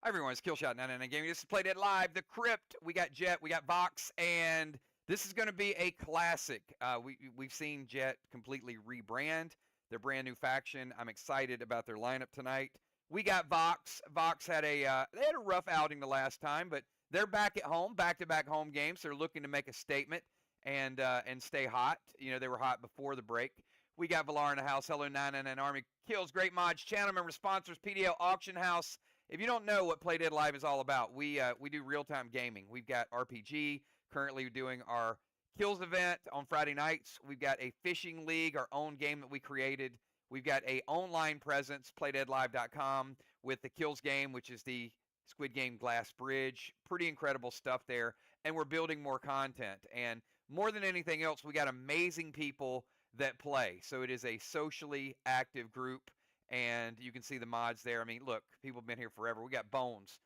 Hi everyone, it's Killshot 99 Gaming. This is Play Dead Live, the Crypt. We got Jet, we got VOX, and this is going to be a classic. We've seen Jet completely rebrand their brand new faction. I'm excited about their lineup tonight. We got VOX. VOX had they had a rough outing the last time, but they're back at home, back-to-back home games. They're looking to make a statement and stay hot. You know, they were hot before the break. We got Valar in the house. Hello 999 Army Kills, great mods, channel member sponsors, PDL Auction House. If you don't know what Play Dead Live is all about, we do real-time gaming. We've got RPG, currently doing our Kills event on Friday nights. We've got a fishing league, our own game that we created. We've got a online presence, playdeadlive.com, with the Kills game, which is the Squid Game Glass Bridge. Pretty incredible stuff there. And we're building more content. And more than anything else, we got amazing people that play. So it is a socially active group. And you can see the mods there. I mean, look, people have been here forever. We got Bones,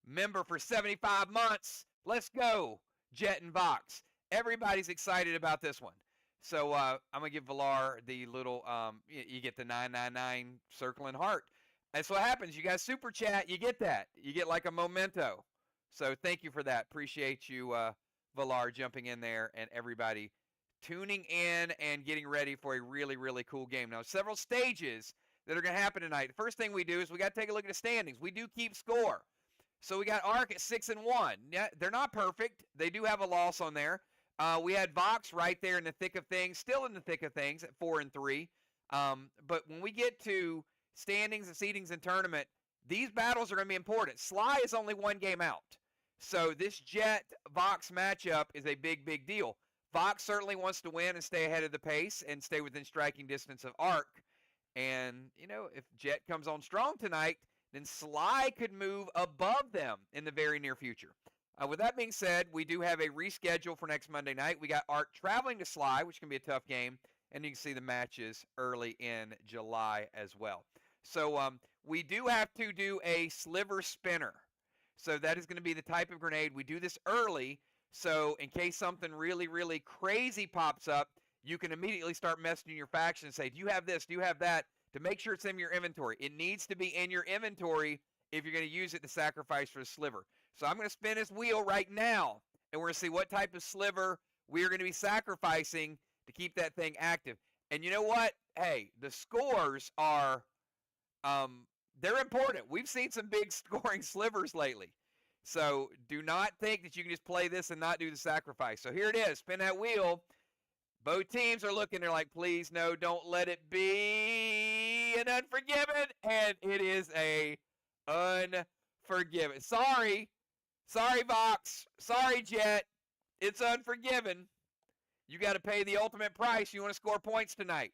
member for 75 months. Let's go, Jet and Vox. Everybody's excited about this one. So I'm going to give Valar the little, you get the 999 circling heart. That's what happens. You guys super chat, you get that. You get like a memento. So thank you for that. Appreciate you, Valar, jumping in there and everybody tuning in and getting ready for a really, really cool game. Now, several stages that are going to happen tonight. The first thing we do is we got to take a look at the standings. We do keep score. So we got Ark at 6-1. Yeah, they're not perfect. They do have a loss on there. We had Vox right there in the thick of things, still in the thick of things at 4-3. But when we get to standings and seedings and tournament, these battles are going to be important. Sly is only one game out. So this Jet-Vox matchup is a big, big deal. Vox certainly wants to win and stay ahead of the pace and stay within striking distance of Ark. And, you know, if Jet comes on strong tonight, then Sly could move above them in the very near future. With that being said, we do have a reschedule for next Monday night. We got Ark traveling to Sly, which can be a tough game. And you can see the matches early in July as well. So we do have to do a sliver spinner. So that is going to be the type of grenade. We do this early. So in case something really, really crazy pops up, you can immediately start messaging your faction and say, do you have this? Do you have that? To make sure it's in your inventory. It needs to be in your inventory if you're going to use it to sacrifice for the sliver. So I'm going to spin this wheel right now, and we're going to see what type of sliver we are going to be sacrificing to keep that thing active. And you know what? Hey, the scores are, they're important. We've seen some big scoring slivers lately. So do not think that you can just play this and not do the sacrifice. So here it is. Spin that wheel. Both teams are looking. They're like, please, no, don't let it be an Unforgiven. And it is a Unforgiven. Sorry, Vox. Sorry, Jet. It's Unforgiven. You got to pay the ultimate price. You want to score points tonight.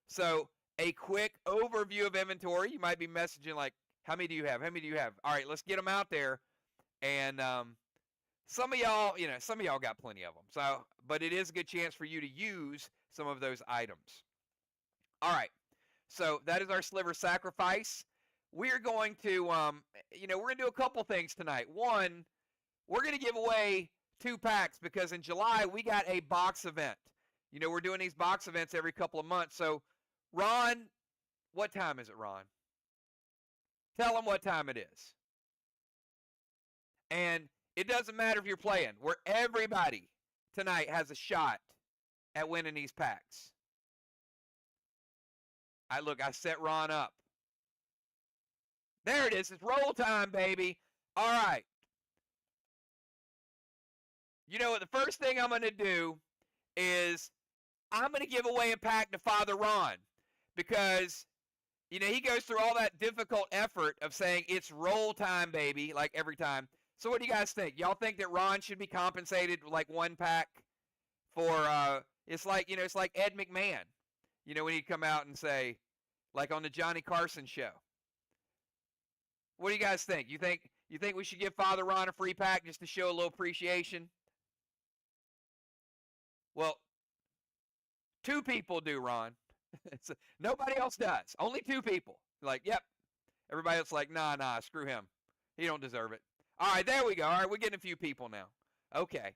So a quick overview of inventory. You might be messaging like, how many do you have? How many do you have? All right, let's get them out there. And some of y'all got plenty of them. So, but it is a good chance for you to use some of those items. All right. So that is our sliver sacrifice. We're going to, we're going to do a couple things tonight. One, we're going to give away 2 packs because in July we got a box event. You know, we're doing these box events every couple of months. So, Ron, what time is it, Ron? Tell them what time it is. And it doesn't matter if you're playing, where everybody tonight has a shot at winning these packs. I set Ron up. There it is. It's roll time, baby. All right. You know what? The first thing I'm going to do is I'm going to give away a pack to Father Ron because, you know, he goes through all that difficult effort of saying it's roll time, baby, like every time. So what do you guys think? Y'all think that Ron should be compensated with like 1 pack for, it's like, you know, it's like Ed McMahon, you know, when he'd come out and say, like on the Johnny Carson show. What do you guys think? You think we should give Father Ron a free pack just to show a little appreciation? Well, 2 people do, Ron. Nobody else does. Only 2 people. Like, yep. Everybody else like, nah, screw him. He don't deserve it. All right, there we go. All right, we're getting a few people now. Okay.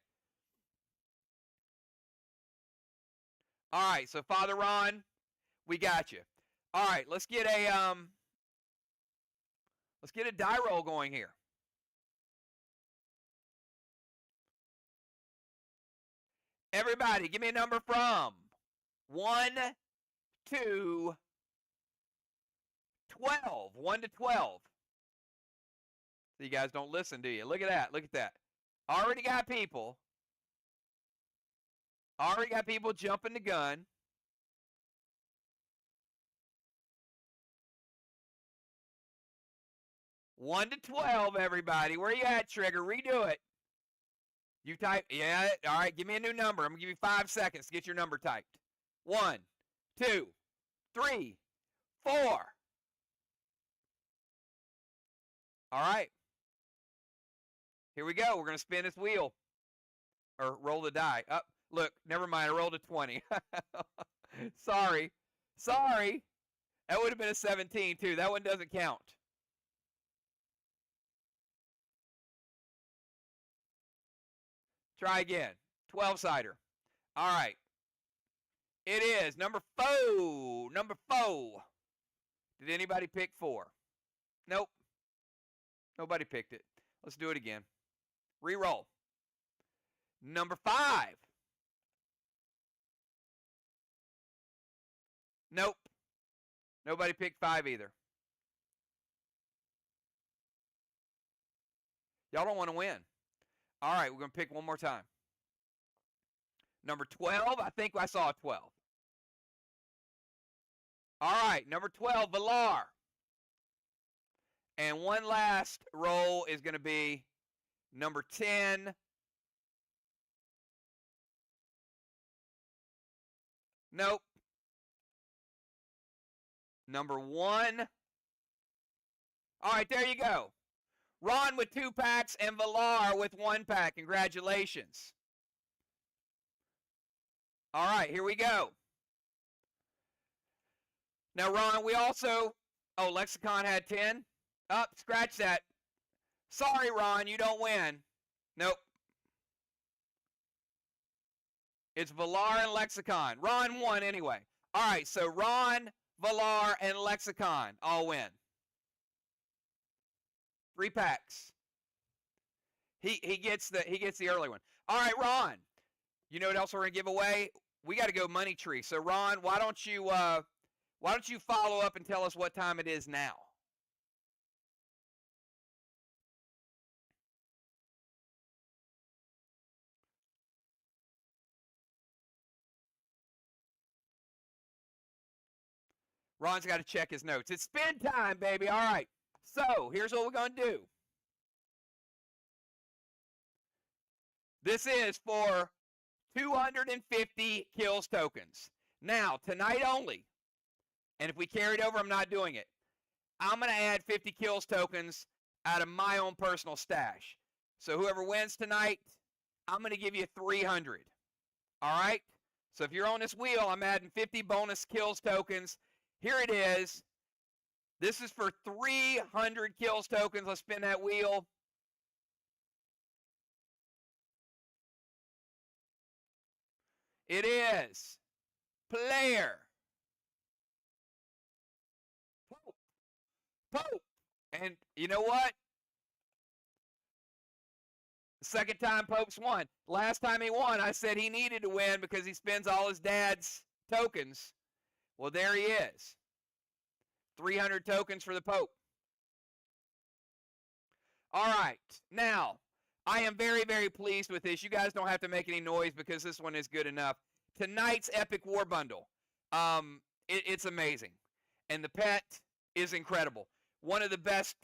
All right, so Father Ron, we got you. All right, let's get a die roll going here. Everybody, give me a number from 1 to 12. 1 to 12. So you guys don't listen, do you? Look at that. Look at that. Already got people. Already got people jumping the gun. One to 12, everybody. Where you at, Trigger? Redo it. You type, yeah, all right, give me a new number. I'm going to give you 5 seconds to get your number typed. 1, 2, 3, 4. All right. Here we go. We're going to spin this wheel. Or roll the die. Oh, look, never mind. I rolled a 20. Sorry. Sorry. That would have been a 17, too. That one doesn't count. Try again. 12-sider. All right. It is number 4. Number 4. Did anybody pick 4? Nope. Nobody picked it. Let's do it again. Reroll. Number 5. Nope. Nobody picked 5 either. Y'all don't want to win. All right, we're going to pick one more time. Number 12, I think I saw a 12. All right, number 12, Valar. And one last roll is going to be number 10. Nope. Number 1. All right, there you go. Ron with 2 packs and Valar with 1 pack. Congratulations. All right, here we go. Now, Ron, we also... Oh, Lexicon had 10? Oh, scratch that. Sorry, Ron, you don't win. Nope. It's Valar and Lexicon. Ron won anyway. All right, so Ron, Valar, and Lexicon all win. 3 packs. He gets the early one. All right, Ron. You know what else we're gonna give away? We got to go money tree. So Ron, why don't you follow up and tell us what time it is now? Ron's got to check his notes. It's spin time, baby. All right. So here's what we're going to do. This is for 250 kills tokens. Now, tonight only, and if we carry it over, I'm not doing it. I'm going to add 50 kills tokens out of my own personal stash. So whoever wins tonight, I'm going to give you 300. All right? So if you're on this wheel, I'm adding 50 bonus kills tokens. Here it is. This is for 300 kills tokens. Let's spin that wheel. It is player Pope. And you know what? The second time Pope's won. Last time he won, I said he needed to win because he spends all his dad's tokens. Well, there he is. 300 tokens for the Pope. All right. Now, I am very, very pleased with this. You guys don't have to make any noise because this one is good enough. Tonight's Epic War Bundle. It's amazing. And the pet is incredible. One of the best,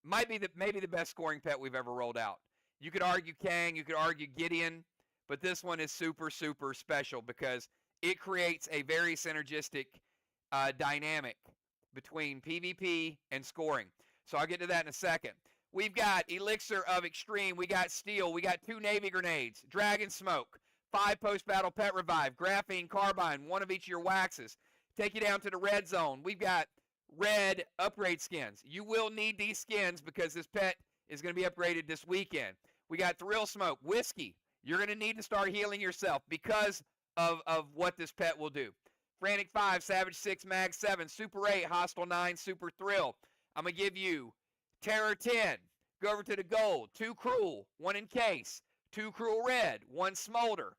maybe the best scoring pet we've ever rolled out. You could argue Kang, you could argue Gideon, but this one is super, super special because it creates a very synergistic dynamic between PvP and scoring. So I'll get to that in a second. We've got Elixir of Extreme. We got Steel. We got 2 Navy Grenades. Dragon Smoke. 5 post-battle Pet Revive. Graphene Carbine. 1 of each of your waxes. Take you down to the red zone. We've got red upgrade skins. You will need these skins because this pet is going to be upgraded this weekend. We got Thrill Smoke. Whiskey. You're going to need to start healing yourself because of what this pet will do. Frantic 5, Savage 6, Mag 7, Super 8, Hostile 9, Super Thrill. I'm going to give you Terror 10. Go over to the gold. 2 Cruel, 1 Encase. 2 Cruel Red, 1 Smolder.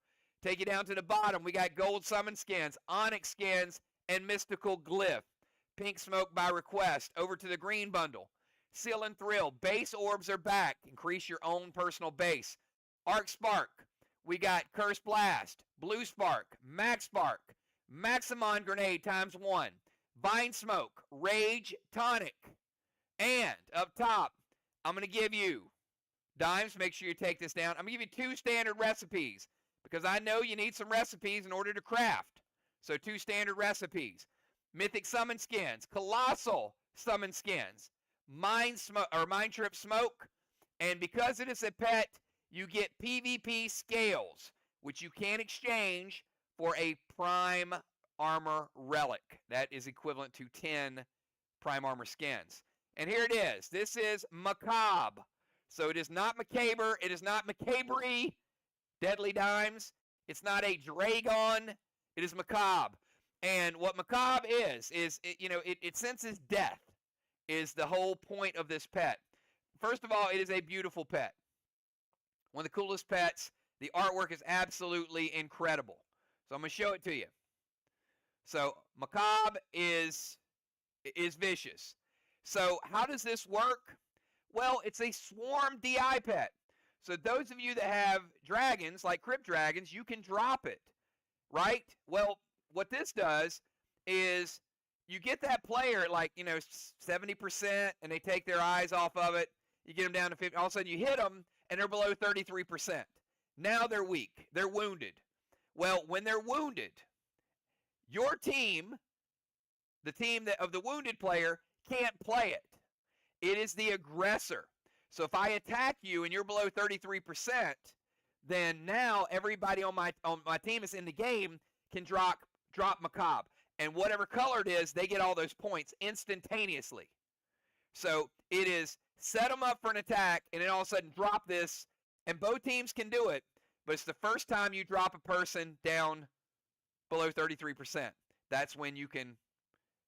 Take you down to the bottom. We got gold summon skins, onyx skins, and mystical glyph. Pink smoke by request. Over to the green bundle. Seal and thrill. Base orbs are back. Increase your own personal base. Arc spark. We got curse blast, blue spark, max spark, maximon grenade ×1, vine smoke, rage tonic. And up top, I'm going to give you, Dimes, make sure you take this down. I'm going to give you 2 standard recipes because I know you need some recipes in order to craft. So 2 standard recipes. Mythic summon skins, colossal summon skins, mind trip smoke, and because it is a pet, you get PvP scales, which you can exchange for a prime armor relic. That is equivalent to 10 prime armor skins. And here it is. This is macabre. So it is not macabre. It is not macabre. Deadly Dimes. It's not a dragon. It is macabre. And what macabre is it senses death is the whole point of this pet. First of all, it is a beautiful pet. One of the coolest pets. The artwork is absolutely incredible. So I'm going to show it to you. So macabre is vicious. So how does this work? Well, it's a swarm DI pet. So those of you that have dragons, like Crypt dragons, you can drop it, right? Well, what this does is you get that player at 70% and they take their eyes off of it. You get them down to 50. All of a sudden you hit them and they're below 33%. Now they're weak. They're wounded. Well, when they're wounded, your team, the team of the wounded player, can't play it. It is the aggressor. So if I attack you and you're below 33%, then now everybody on my team that's in the game can drop macabre. And whatever color it is, they get all those points instantaneously. So it is set them up for an attack and then all of a sudden drop this, and both teams can do it, but it's the first time you drop a person down below 33%. That's when you can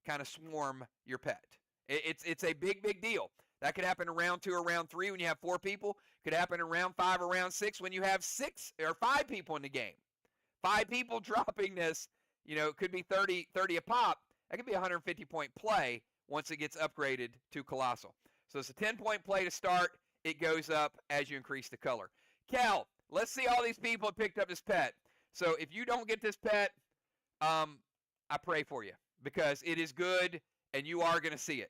kind of swarm your pet. It's a big deal. That could happen in round 2 or round 3 when you have 4 people. Could happen in round 5 or round 6 when you have 6 or 5 people in the game. 5 people dropping this, it could be 30 a pop. That could be a 150-point play once it gets upgraded to Colossal. So it's a 10-point play to start. It goes up as you increase the color. Cal, let's see all these people that picked up this pet. So if you don't get this pet, I pray for you because it is good and you are going to see it.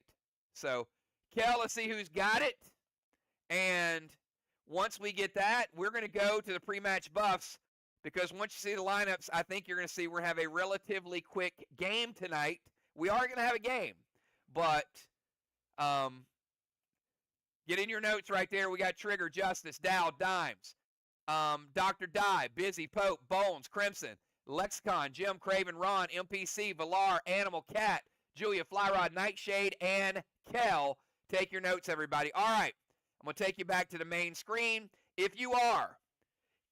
So, Cal, let's see who's got it. And once we get that, we're going to go to the pre-match buffs because once you see the lineups, I think you're going to see we're going to have a relatively quick game tonight. We are going to have a game, but get in your notes right there. We got Trigger, Justice, Dow, Dimes, Dr. Die, Busy, Pope, Bones, Crimson, Lexicon, Jim, Craven, Ron, MPC, Valar, Animal, Cat, Julia, Flyrod, Nightshade, and Kel. Take your notes, everybody. All right, I'm going to take you back to the main screen. If you are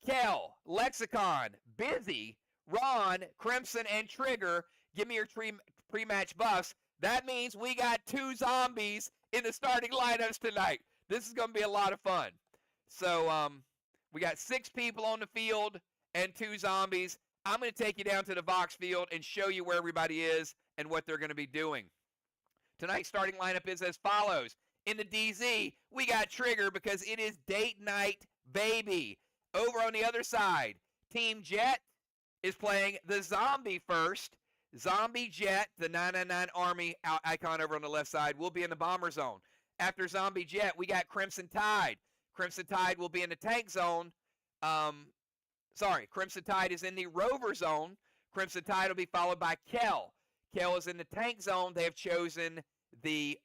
Kel, Lexicon, Busy, Ron, Crimson, and Trigger, give me your pre-match buffs. That means we got 2 zombies in the starting lineups tonight. This is going to be a lot of fun. So we got 6 people on the field and 2 zombies. I'm going to take you down to the VOX field and show you where everybody is and what they're going to be doing. Tonight's starting lineup is as follows. In the DZ, we got Trigger because it is date night, baby. Over on the other side, Team Jet is playing the zombie first. Zombie Jet, the 999 Army icon over on the left side, will be in the bomber zone. After Zombie Jet, we got Crimson Tide. Crimson Tide will be in the tank zone. Crimson Tide is in the rover zone. Crimson Tide will be followed by Kel. Kel is in the tank zone. They have chosen the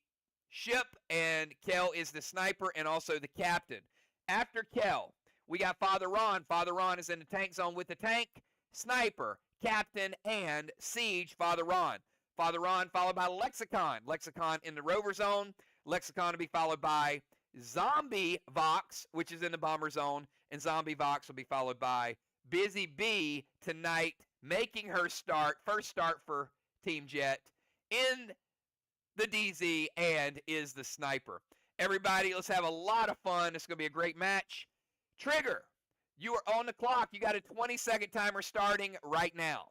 ship, and Kel is the sniper and also the captain. After Kel, we got Father Ron. Father Ron is in the tank zone with the tank, sniper, captain, and siege, Father Ron. Father Ron followed by Lexicon. Lexicon in the rover zone. Lexicon will be followed by Zombie VOX, which is in the bomber zone, and Zombie VOX will be followed by Busy Bee tonight, making her first start for Team Jet in the DZ and is the sniper. Everybody, let's have a lot of fun. It's going to be a great match. Trigger, You are on the clock. You got a 20-second timer starting right now.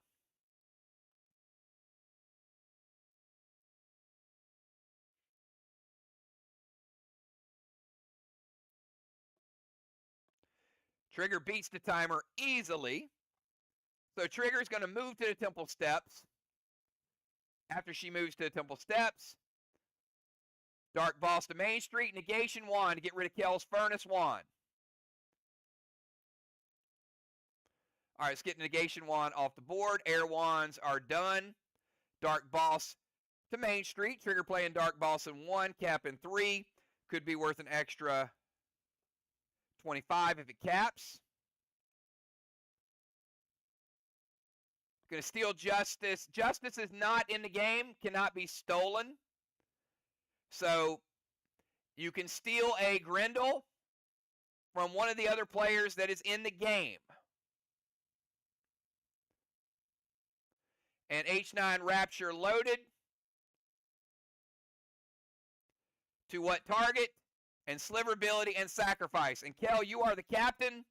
Trigger beats the timer easily. So Trigger is going to move to the temple steps. After she moves to the temple steps, Dark Boss to Main Street, Negation Wand to get rid of Kel's Furnace Wand. All right, let's get Negation Wand off the board. Air Wands are done. Dark Boss to Main Street. Trigger playing Dark Boss in 1, cap in 3. Could be worth an extra 25 if it caps. Going to steal Justice. Justice is not in the game, cannot be stolen. So you can steal a Grendel from one of the other players that is in the game. And H9 Rapture loaded. To what target? And Sliverability and Sacrifice. And Kel, you are the captain,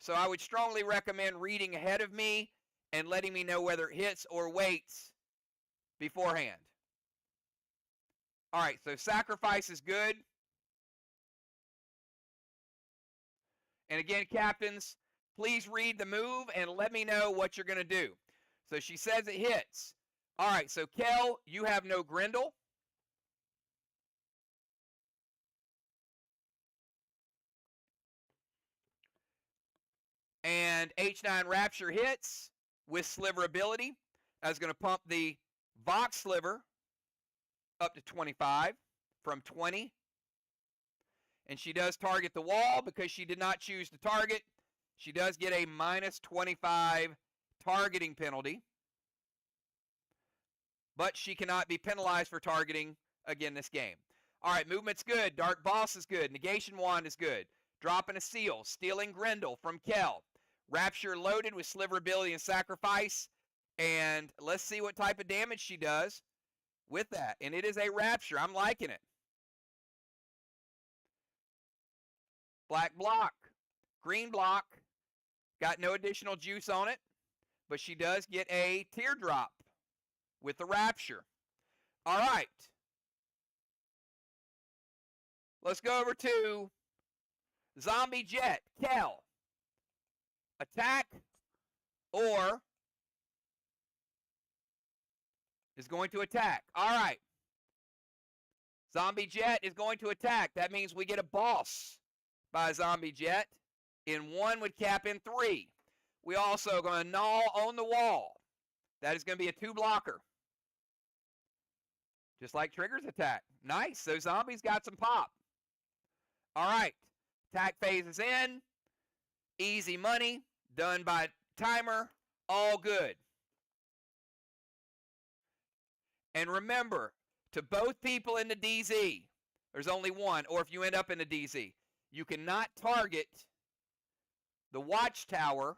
so I would strongly recommend reading ahead of me and letting me know whether it hits or waits beforehand. All right, so Sacrifice is good. And again, captains, please read the move and let me know what you're going to do. So she says it hits. All right, so Kel, you have no Grendel. And H9 Rapture hits with Sliverability. That's going to pump the VOX Sliver up to 25 from 20. And she does target the wall because she did not choose to target. She does get a minus 25 targeting penalty. But she cannot be penalized for targeting again this game. All right, movement's good. Dark Boss is good. Negation Wand is good. Dropping a seal. Stealing Grendel from Kel. Rapture loaded with Sliverability and Sacrifice. And let's see what type of damage she does with that. And it is a Rapture. I'm liking it. Black block. Green block. Got no additional juice on it. But she does get a Teardrop with the Rapture. All right. Let's go over to Zombie Jet. Kel. Attack or is going to attack. All right. Zombie Jet is going to attack. That means we get a boss by Zombie Jet in 1 with cap in 3. We also are going to gnaw on the wall. That is going to be a 2 blocker. Just like Trigger's attack. Nice. So Zombie's got some pop. All right. Attack phase is in. Easy money. Done by timer. All good. And remember, to both people in the DZ, there's only one, or if you end up in the DZ, you cannot target the Watchtower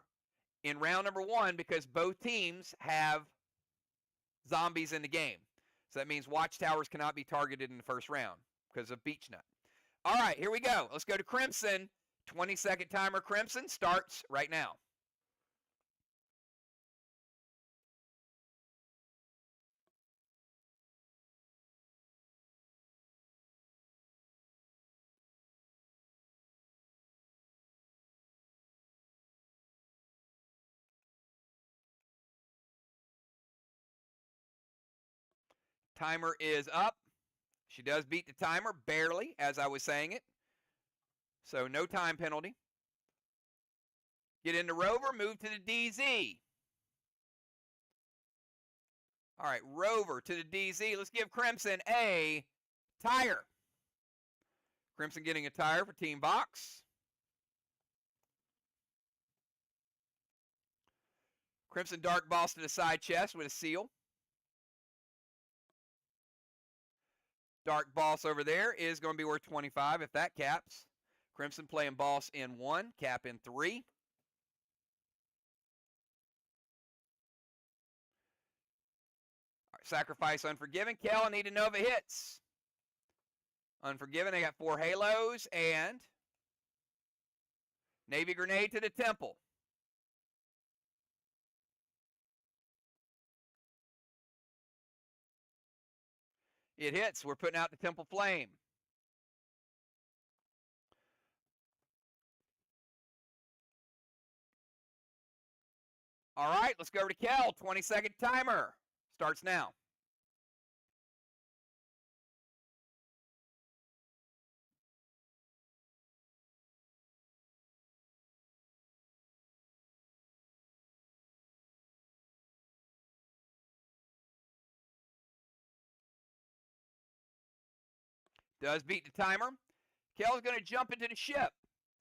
in round number 1 because both teams have zombies in the game. So that means Watchtowers cannot be targeted in the first round because of Beach Nut. All right, here we go. Let's go to Crimson. 20-second timer Crimson starts right now. Timer is up. She does beat the timer, barely, as I was saying it. So no time penalty. Get into Rover, move to the DZ. All right, Rover to the DZ. Let's give Crimson a tire. Crimson getting a tire for Team VOX. Crimson Dark Boss to the side chest with a seal. Dark Boss over there is going to be worth 25 if that caps. Crimson playing Boss in 1, cap in 3. All right, Sacrifice Unforgiven. Kel, I need to know if it hits. Unforgiven, they got 4 halos, and Navy grenade to the temple. It hits. We're putting out the temple flame. All right, let's go over to Kel. 20-second timer. Starts now. Does beat the timer. Kel's going to jump into the ship.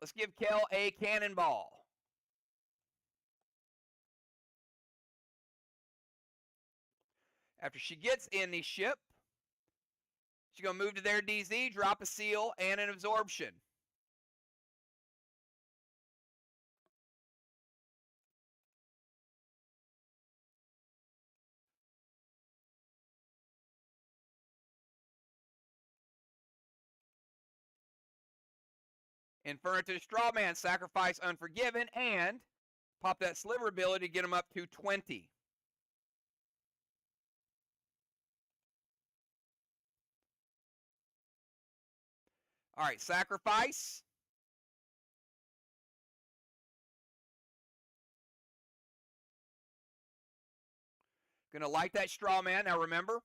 Let's give Kel a cannonball. After she gets in the ship, she's going to move to their DZ, drop a seal, and an absorption. Inferno to the straw man, sacrifice Unforgiven, and pop that sliver ability to get him up to 20. All right, sacrifice. Gonna light that straw man. Now remember,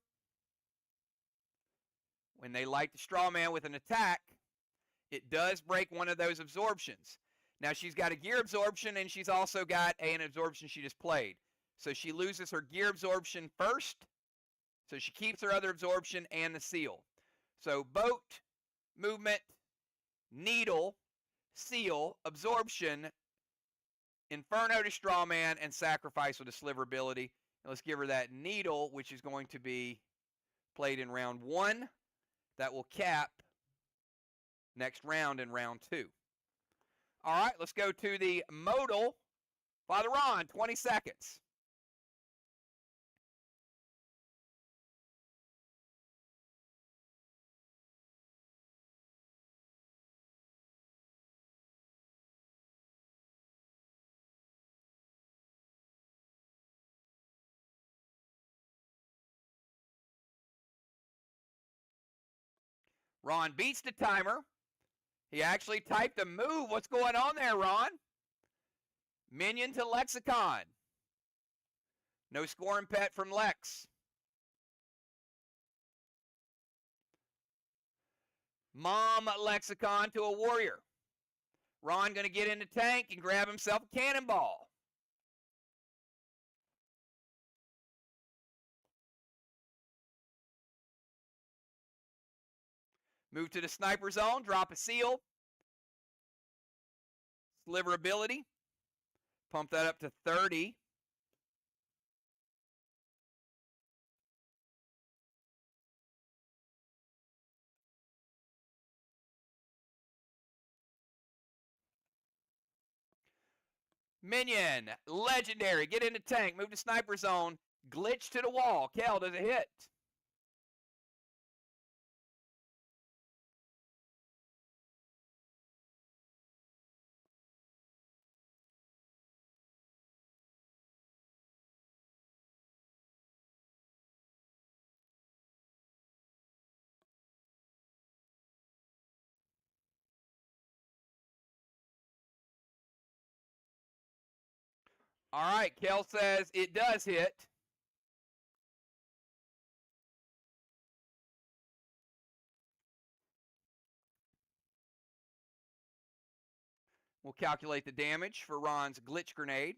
when they light the straw man with an attack, it does break one of those absorptions. Now she's got a gear absorption, and she's also got an absorption she just played. So she loses her gear absorption first. So she keeps her other absorption and the seal. So boat, movement, needle, seal, absorption, Inferno to straw man, and sacrifice with a sliver ability. And let's give her that needle, which is going to be played in round 1. That will cap next round in round 2. All right, let's go to the modal. Father Ron, 20 seconds. Ron beats the timer. He actually typed a move. What's going on there, Ron? Minion to Lexicon. No scoring pet from Lex. Mom Lexicon to a warrior. Ron going to get in the tank and grab himself a cannonball. Move to the sniper zone, drop a seal. Sliver ability. Pump that up to 30. Minion, legendary, get in the tank, move to sniper zone, glitch to the wall. Kel, does it hit? All right, Kel says it does hit. We'll calculate the damage for Ron's glitch grenade.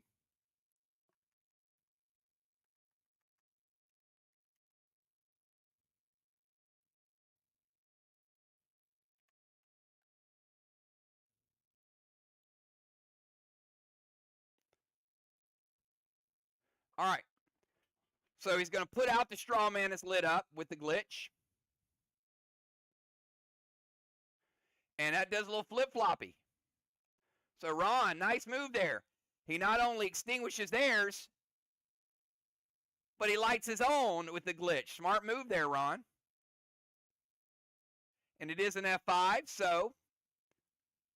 All right. So he's going to put out the straw man that's lit up with the glitch. And that does a little flip-floppy. So Ron, nice move there. He not only extinguishes theirs, but he lights his own with the glitch. Smart move there, Ron. And it is an F5, so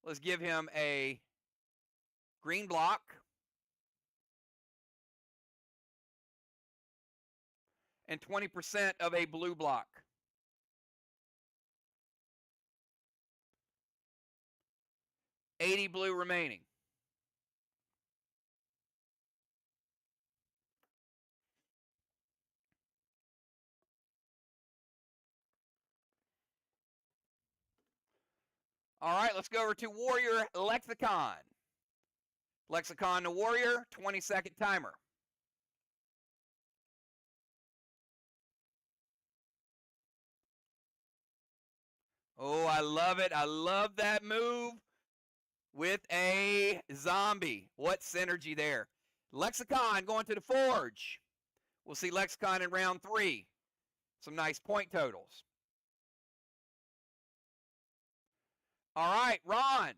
let's give him a green block, and 20% of a blue block. $80 blue remaining. All right, let's go over to Warrior Lexicon. Lexicon to Warrior, 20-second timer. Oh, I love it. I love that move with a zombie. What synergy there. Lexicon going to the Forge. We'll see Lexicon in round 3. Some nice point totals. All right, Ron.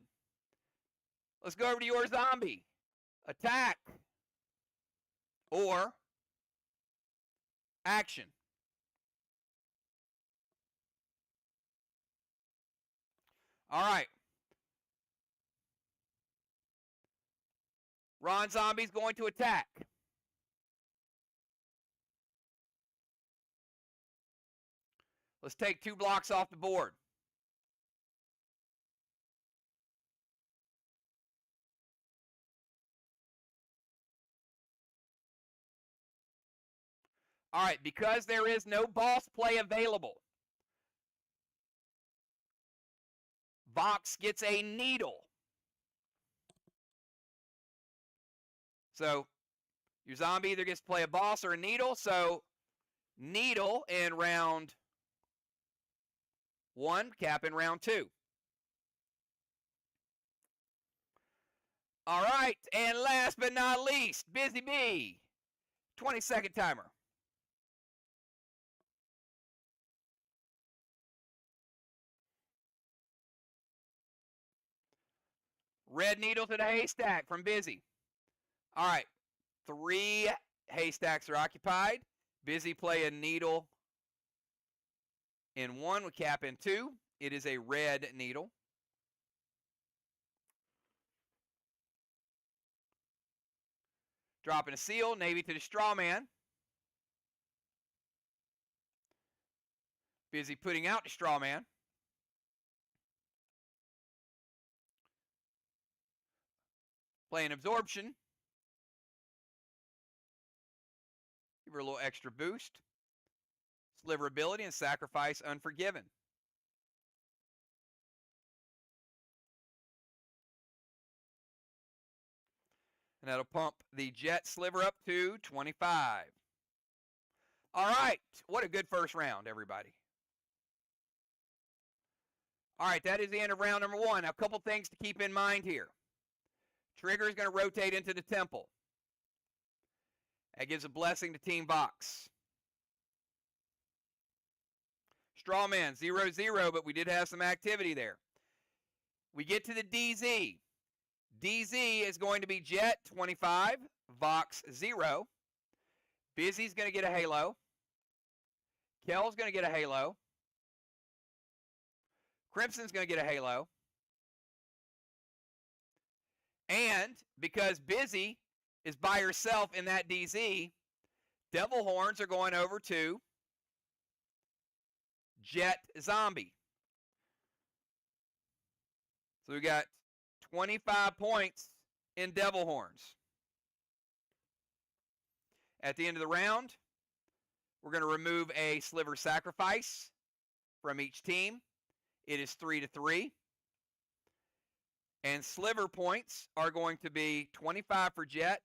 Let's go over to your zombie. Attack. Or action. All right. Ron Zombie's going to attack. Let's take 2 blocks off the board. All right, because there is no boss play available, VOX gets a needle. So your zombie either gets to play a boss or a needle. So needle in round 1, cap in round 2. All right, and last but not least, Busy Bee. 20-second timer. Red needle to the haystack from Busy. All right, 3 haystacks are occupied. Busy play a needle in 1 with cap in 2. It is a red needle. Dropping a seal, Navy to the straw man. Busy putting out the straw man. Playing absorption. Give her a little extra boost. Sliver ability and sacrifice Unforgiven. And that'll pump the Jet Sliver up to 25. All right, what a good first round, everybody. All right, that is the end of round number 1. Now, a couple things to keep in mind here. Trigger is going to rotate into the temple. That gives a blessing to Team VOX. Strawman, 0-0, but we did have some activity there. We get to the DZ. DZ is going to be Jet, 25, VOX, 0. Busy's going to get a halo. Kel's going to get a halo. Crimson's going to get a halo. And because Busy is by herself in that DZ, Devil Horns are going over to Jet Zombie. So we got 25 points in Devil Horns. At the end of the round, we're going to remove a Sliver Sacrifice from each team. It is 3-3. And Sliver points are going to be 25 for Jet,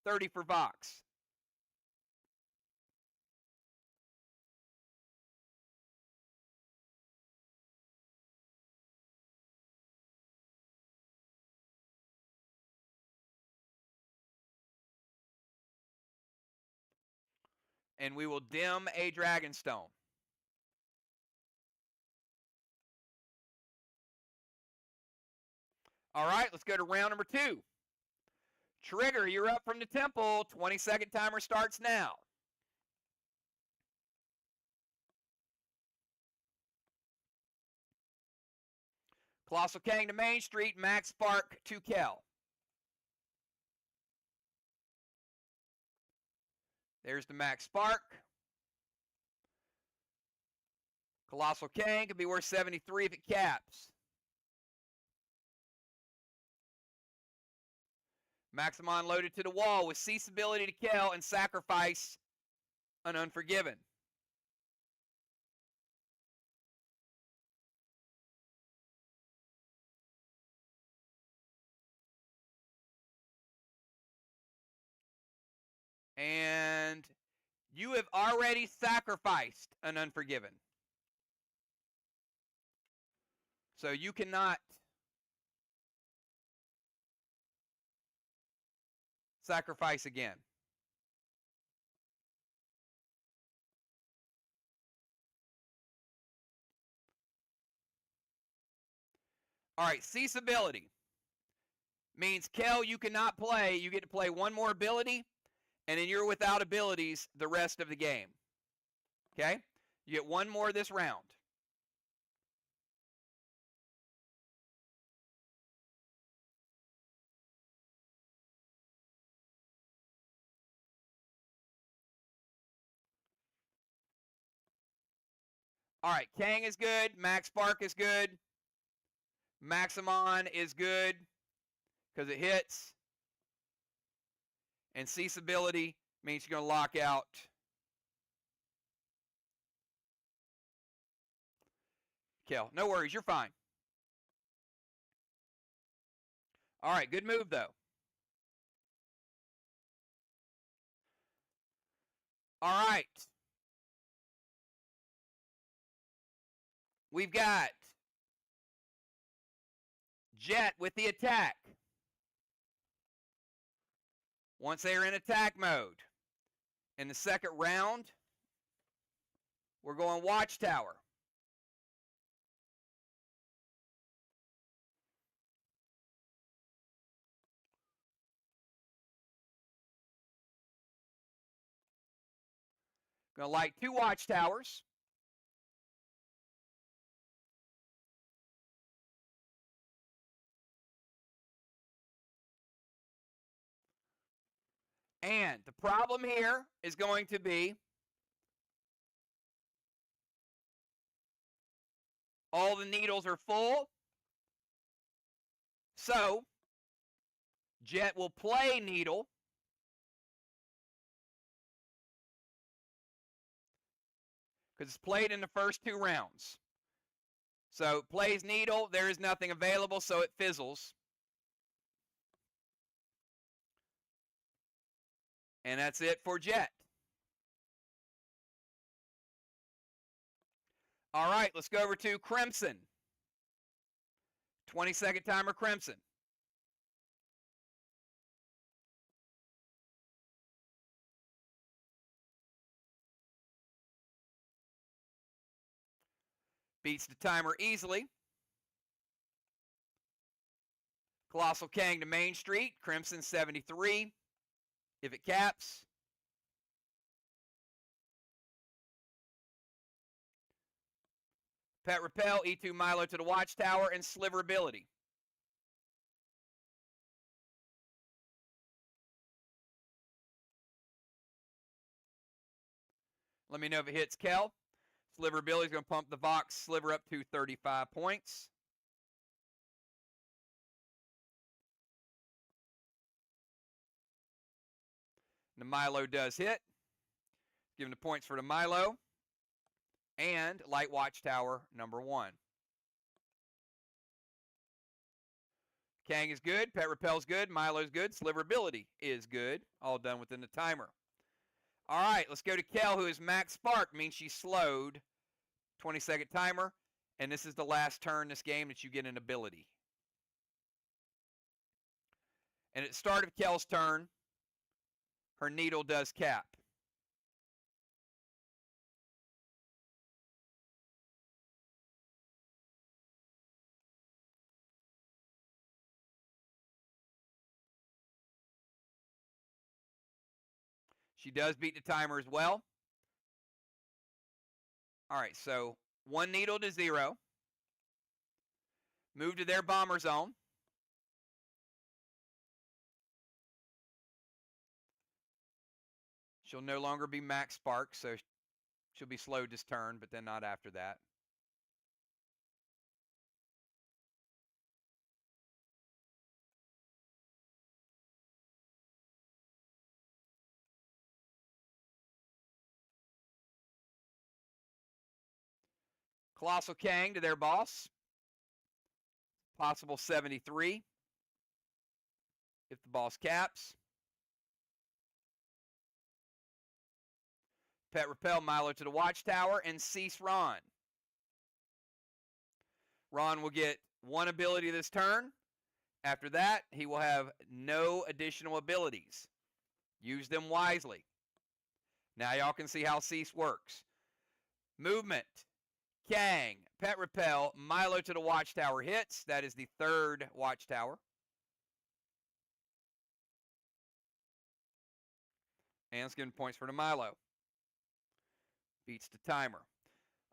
30 for VOX. And we will dim a Dragonstone. All right, let's go to round number 2. Trigger, you're up from the temple. 20-second timer starts now. Colossal King to Main Street, Max Spark to Kel. There's the max spark. Colossal Kang could be worth 73 if it caps. Maximon loaded to the wall with cease ability to kill and sacrifice an Unforgiven. And you have already sacrificed an Unforgiven. So you cannot sacrifice again. All right, cease ability means Kel, you cannot play. You get to play one more ability, and then you're without abilities the rest of the game. Okay? You get one more this round. All right, Kang is good. Max Spark is good. Maximon is good because it hits. And cease ability means you're going to lock out. Kel, no worries, you're fine. All right, good move, though. All right. We've got Jet with the attack. Once they are in attack mode, in the second round, we're going Watchtower. Going to light 2 Watchtowers. And the problem here is going to be all the needles are full. So, Jet will play Needle. Because it's played in the first 2 rounds. So, plays Needle. There is nothing available, so it fizzles. And that's it for Jet. All right, let's go over to Crimson. 20-second timer, Crimson. Beats the timer easily. Colossal Kang to Main Street. Crimson 73. If it caps. Pet Repel, E2 Milo to the Watchtower, and Sliver ability. Let me know if it hits Kel. Sliver ability is going to pump the VOX Sliver up to 35 points. The Milo does hit. Giving the points for the Milo. And Light Watchtower number 1. Kang is good. Pet Repel's good. Milo's good. Sliver ability is good. All done within the timer. All right, let's go to Kel, who is Max Spark. Means she's slowed. 20-second timer. And this is the last turn in this game that you get an ability. And at the start of Kel's turn, her needle does cap. She does beat the timer as well. All right, so 1 needle to 0. Move to their bomber zone. She'll no longer be max spark, so she'll be slowed this turn, but then not after that. Colossal Kang to their boss. Possible 73 if the boss caps. Pet Repel Milo to the Watchtower and cease Ron. Ron will get one ability this turn. After that, he will have no additional abilities. Use them wisely. Now y'all can see how cease works. Movement. Kang, Pet Repel, Milo to the Watchtower hits. That is the third Watchtower. And skin points for the Milo. Beats the timer.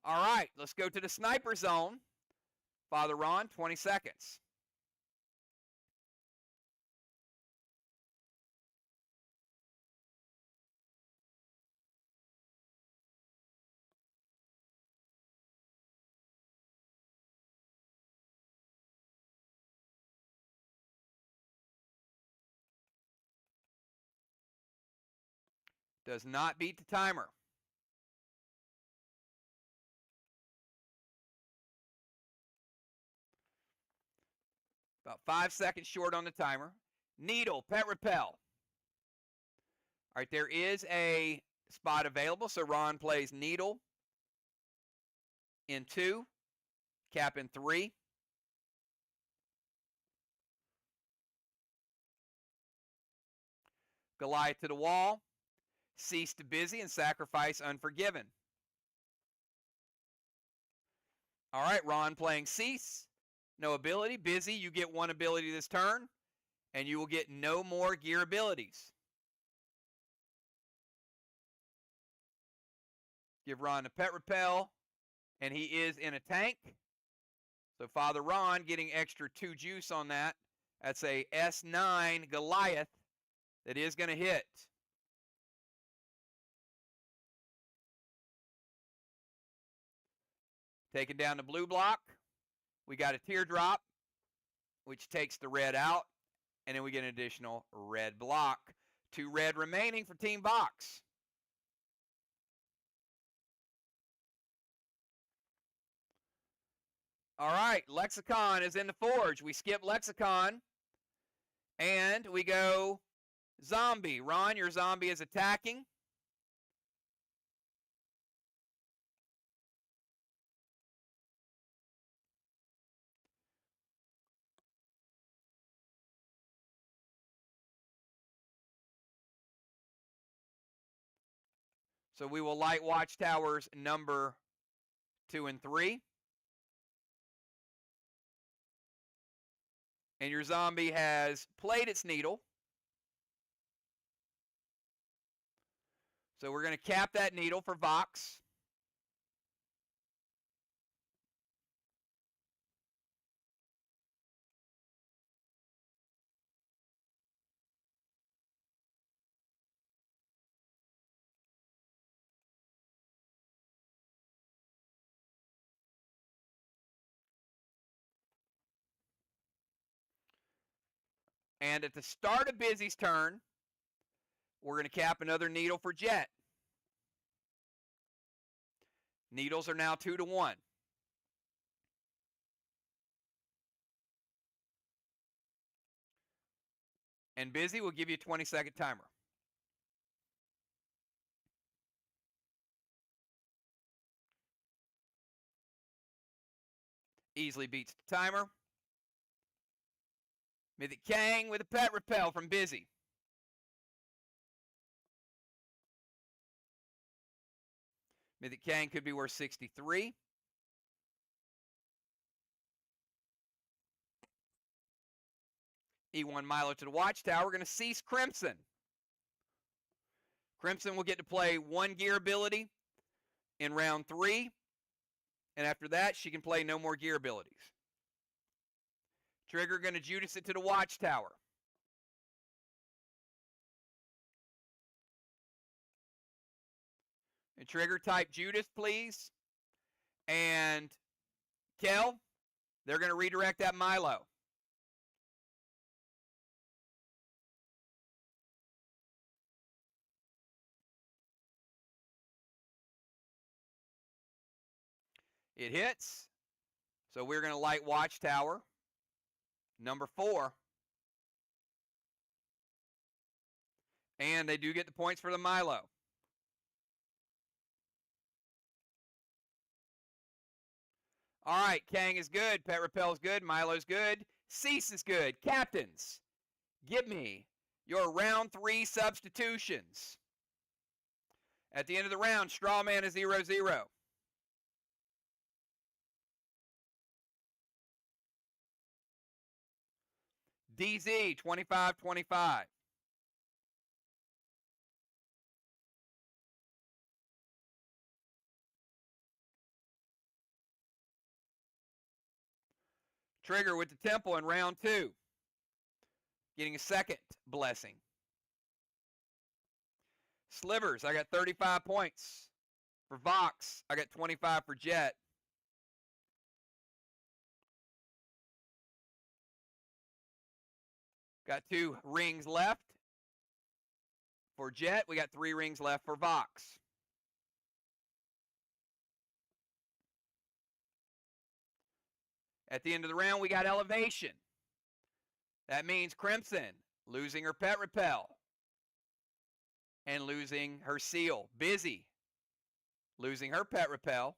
All right, let's go to the sniper zone. Father Ron, 20 seconds. Does not beat the timer. About 5 seconds short on the timer. Needle, Pet Repel. All right, there is a spot available, so Ron plays Needle in 2, cap in 3. Goliath to the wall. Cease to Busy and sacrifice Unforgiven. All right, Ron playing Cease. No ability. Busy, you get one ability this turn, and you will get no more gear abilities. Give Ron a Pet Repel, and he is in a tank. So Father Ron getting extra 2 juice on that. That's a S9 Goliath that is going to hit. Taking down the blue block. We got a teardrop, which takes the red out, and then we get an additional red block. 2 red remaining for Team VOX. All right, Lexicon is in the Forge. We skip Lexicon, and we go Zombie. Ron, your zombie is attacking. So we will light Watchtowers number 2 and 3. And your zombie has played its needle. So we're going to cap that needle for VOX. And at the start of Busy's turn, we're going to cap another needle for Jet. Needles are now 2 to 1. And Busy will give you a 20-second timer. Easily beats the timer. Mythic Kang with a Pet Repel from Busy. Mythic Kang could be worth 63. E1 Milo to the Watchtower. We're going to cease Crimson. Crimson will get to play 1 gear ability in round 3. And after that, she can play no more gear abilities. Trigger going to Judas it to the Watchtower. And trigger type Judas, please. And Kel, they're going to redirect that Milo. It hits. So we're going to light Watchtower. Number 4. And they do get the points for the Milo. All right, Kang is good. Pet Repel's good. Milo's good. Cease is good. Captains, give me your round 3 substitutions. At the end of the round, Strawman is 0-0. DZ, 25-25. Trigger with the Temple in round 2. Getting a second blessing. Slivers, I got 35 points. For Vox, I got 25 for Jet. Got 2 rings left for Jet. We got 3 rings left for Vox. At the end of the round, we got Elevation. That means Crimson losing her Pet Repel and losing her Seal. Busy losing her Pet Repel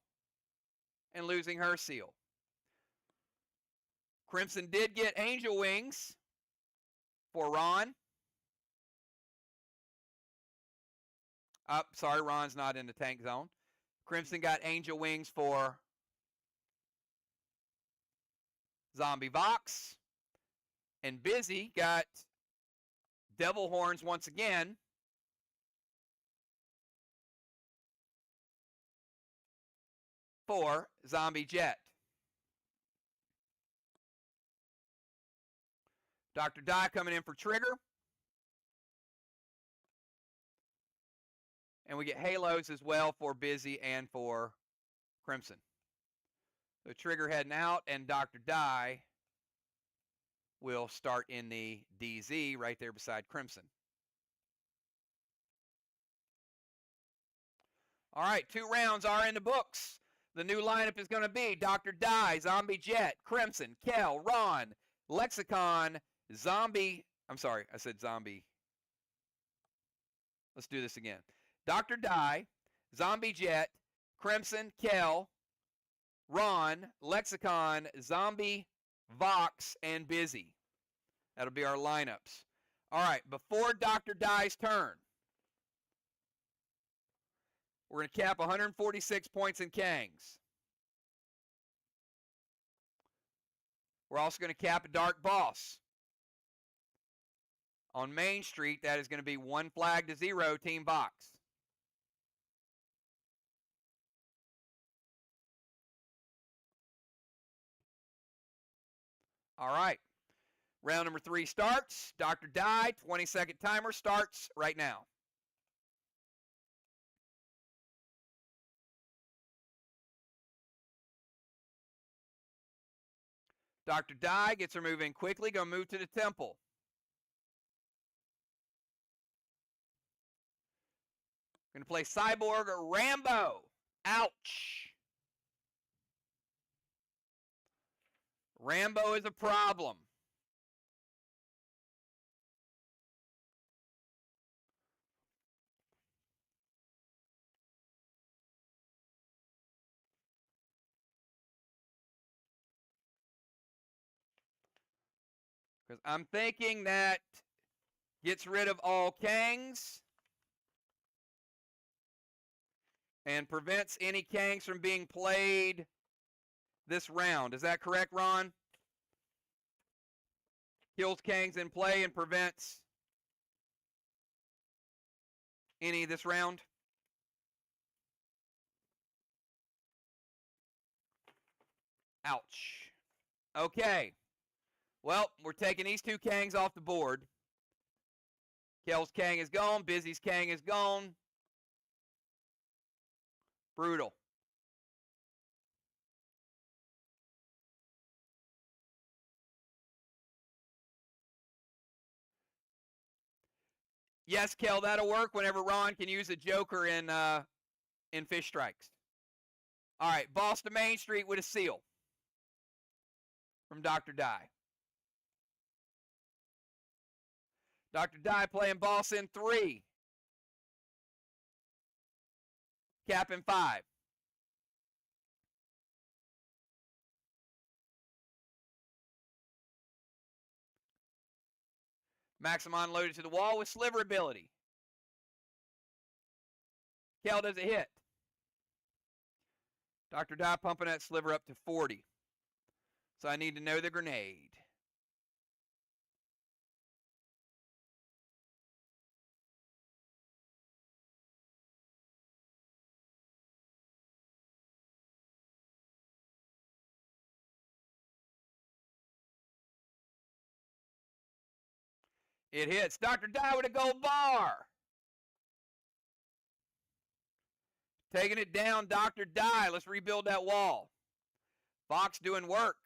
and losing her Seal. Crimson did get Angel Wings for Ron. Sorry, Ron's not in the tank zone. Crimson got Angel Wings for Zombie Vox. And Busy got Devil Horns once again for Zombie Jet. Dr. Dye coming in for Trigger. And we get Halos as well for Busy and for Crimson. So Trigger heading out, and Dr. Dye will start in the DZ right there beside Crimson. All right, 2 rounds are in the books. The new lineup is going to be Dr. Dye, Zombie Jet, Crimson, Kel, Ron, Lexicon, Zombie. I'm sorry, I said Zombie. Let's do this again. Dr. Dye, Zombie Jet, Crimson, Kel, Ron, Lexicon, Zombie, Vox, and Busy. That'll be our lineups. All right, before Dr. Dye's turn, we're going to cap 146 points in Kangs. We're also going to cap a Dark Boss. On Main Street, that is going to be 1 flag to 0, Team Vox. All right. Round number 3 starts. Dr. Dye, 20-second timer starts right now. Dr. Dye gets her move in quickly. Going to move to the Temple. Going to play Cyborg Rambo. Ouch. Rambo is a problem. Because I'm thinking that gets rid of all Kangs and prevents any Kangs from being played this round. Is that correct, Ron? Kills Kangs in play and prevents any this round? Ouch. Okay. Well, we're taking these 2 Kangs off the board. Kel's Kang is gone. Busy's Kang is gone. Brutal. Yes, Kel, that'll work whenever Ron can use a joker in Fish Strikes. All right, boss to Main Street with a seal from Dr. Dye. Dr. Dye playing boss in 3. Cap in 5. Maximon loaded to the wall with sliver ability. Kel does a hit. Dr. Dye pumping that sliver up to 40. So I need to know the grenade. It hits. Dr. Dye with a gold bar. Taking it down, Dr. Dye. Let's rebuild that wall. VOX doing work.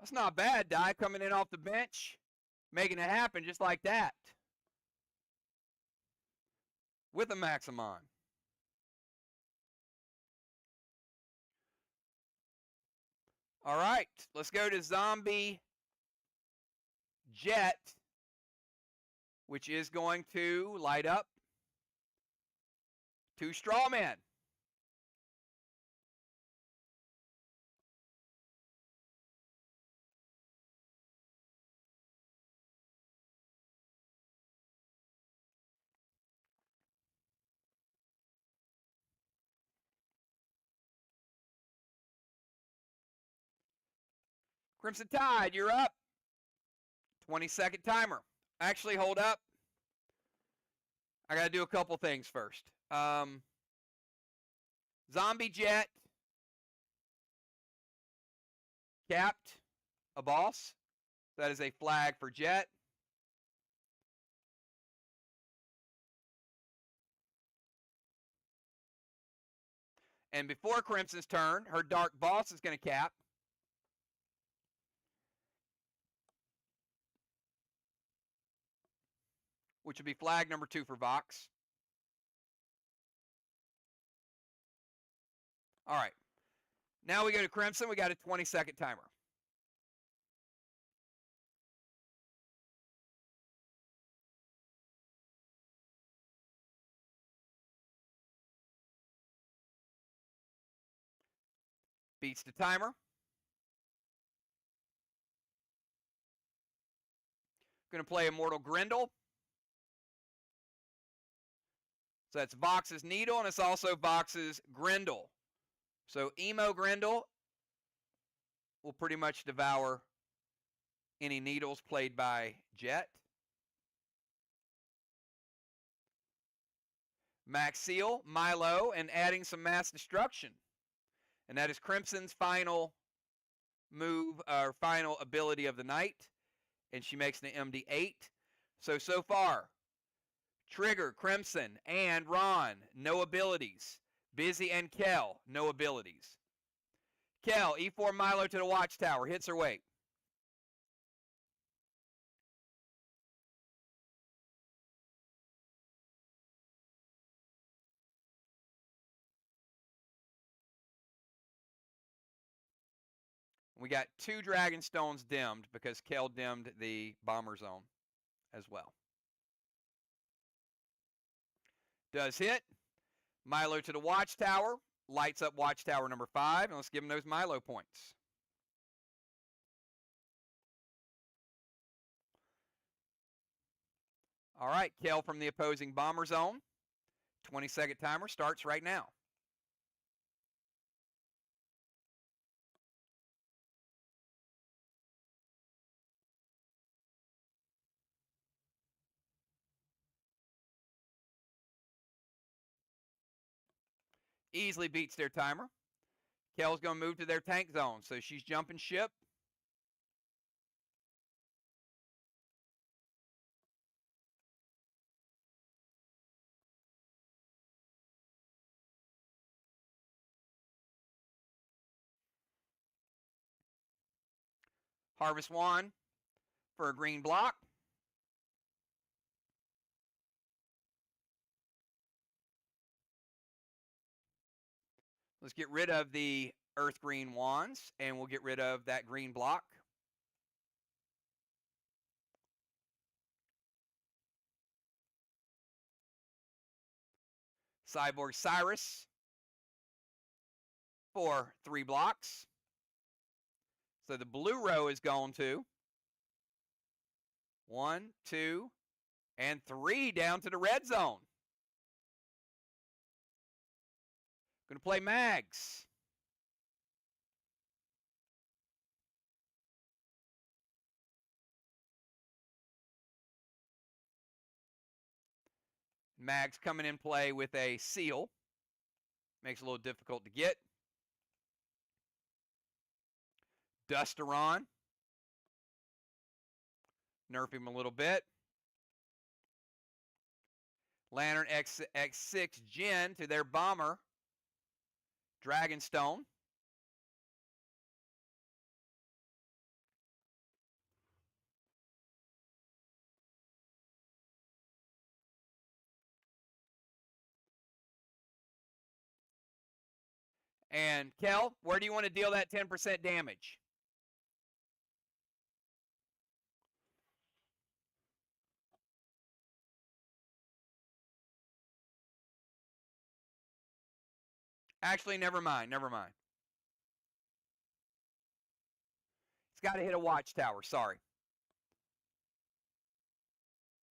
That's not bad, Dye, coming in off the bench, making it happen just like that. With a Maximon. All right, let's go to Zombie Jet, which is going to light up 2 Strawmen. Crimson Tide, you're up. 20-second timer. Actually, hold up. I got to do a couple things first. Zombie Jet capped a boss. That is a flag for Jet. And before Crimson's turn, her Dark Boss is going to cap. Which would be flag number 2 for VOX. All right. Now we go to Crimson. We got a 20-second timer. Beats the timer. Going to play Immortal Grendel. So that's VOX's Needle, and it's also VOX's Grendel. So Emo Grendel will pretty much devour any needles played by Jet. Max Seal, Milo, and adding some mass destruction. And that is Crimson's final move, or final ability of the night. And she makes an MD8. So far, Trigger, Crimson, and Ron, no abilities. Busy and Kel, no abilities. Kel, E4 Milo to the Watchtower, hits her weight. We got 2 Dragon Stones dimmed because Kel dimmed the Bomber Zone as well. Does hit. Milo to the Watchtower. Lights up Watchtower number 5. And let's give him those Milo points. All right, Kel from the opposing Bomber Zone. 20-second timer starts right now. Easily beats their timer. Kel's going to move to their tank zone, so she's jumping ship. Harvest 1 for a green block. Let's get rid of the earth green wands, and we'll get rid of that green block. Cyborg Cyrus for 3 blocks. So the blue row is going to 1, 2, and 3 down to the red zone. Going to play Mags. Mags coming in play with a seal. Makes it a little difficult to get. Dusteron. Nerf him a little bit. Lantern X6 Gen to their bomber. Dragonstone. And Kel, where do you want to deal that 10% damage? Actually, never mind. Never mind. It's got to hit a watchtower. Sorry.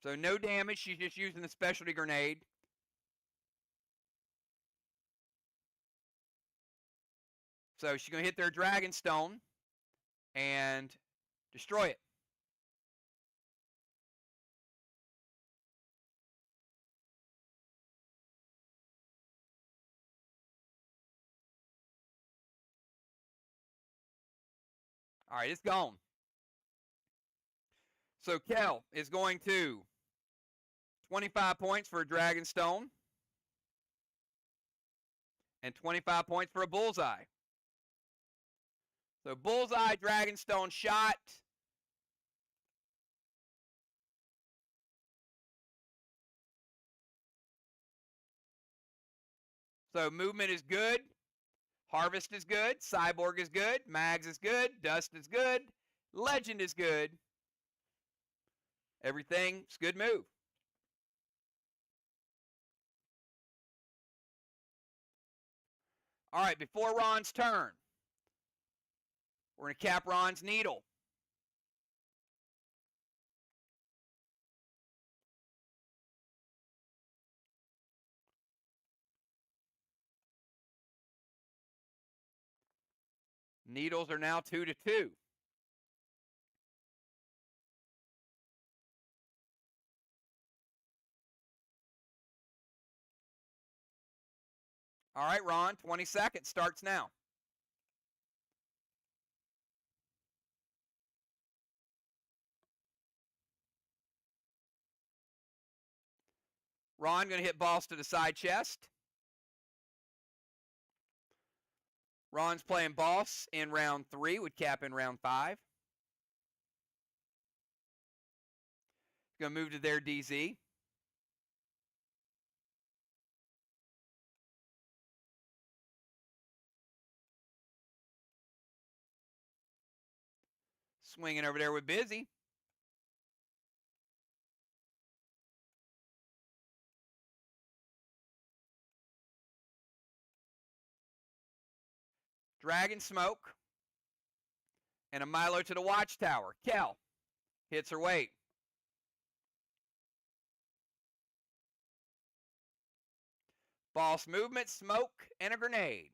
So no damage. She's just using the specialty grenade. So she's going to hit their Dragonstone and destroy it. All right, it's gone. So Kel is going to 25 points for a Dragonstone and 25 points for a Bullseye. So Bullseye, Dragonstone shot. So movement is good. Harvest is good. Cyborg is good. Mags is good. Dust is good. Legend is good. Everything's good move. All right, before Ron's turn, we're going to cap Ron's needle. Needles are now 2-2. All right, Ron, 20 seconds starts now. Ron going to hit balls to the side chest. Ron's playing boss in round 3, would cap in round 5. He's going to move to their DZ. Swinging over there with Busy. Dragon Smoke. And a Milo to the Watchtower. Kel hits her weight. Boss movement, smoke, and a grenade.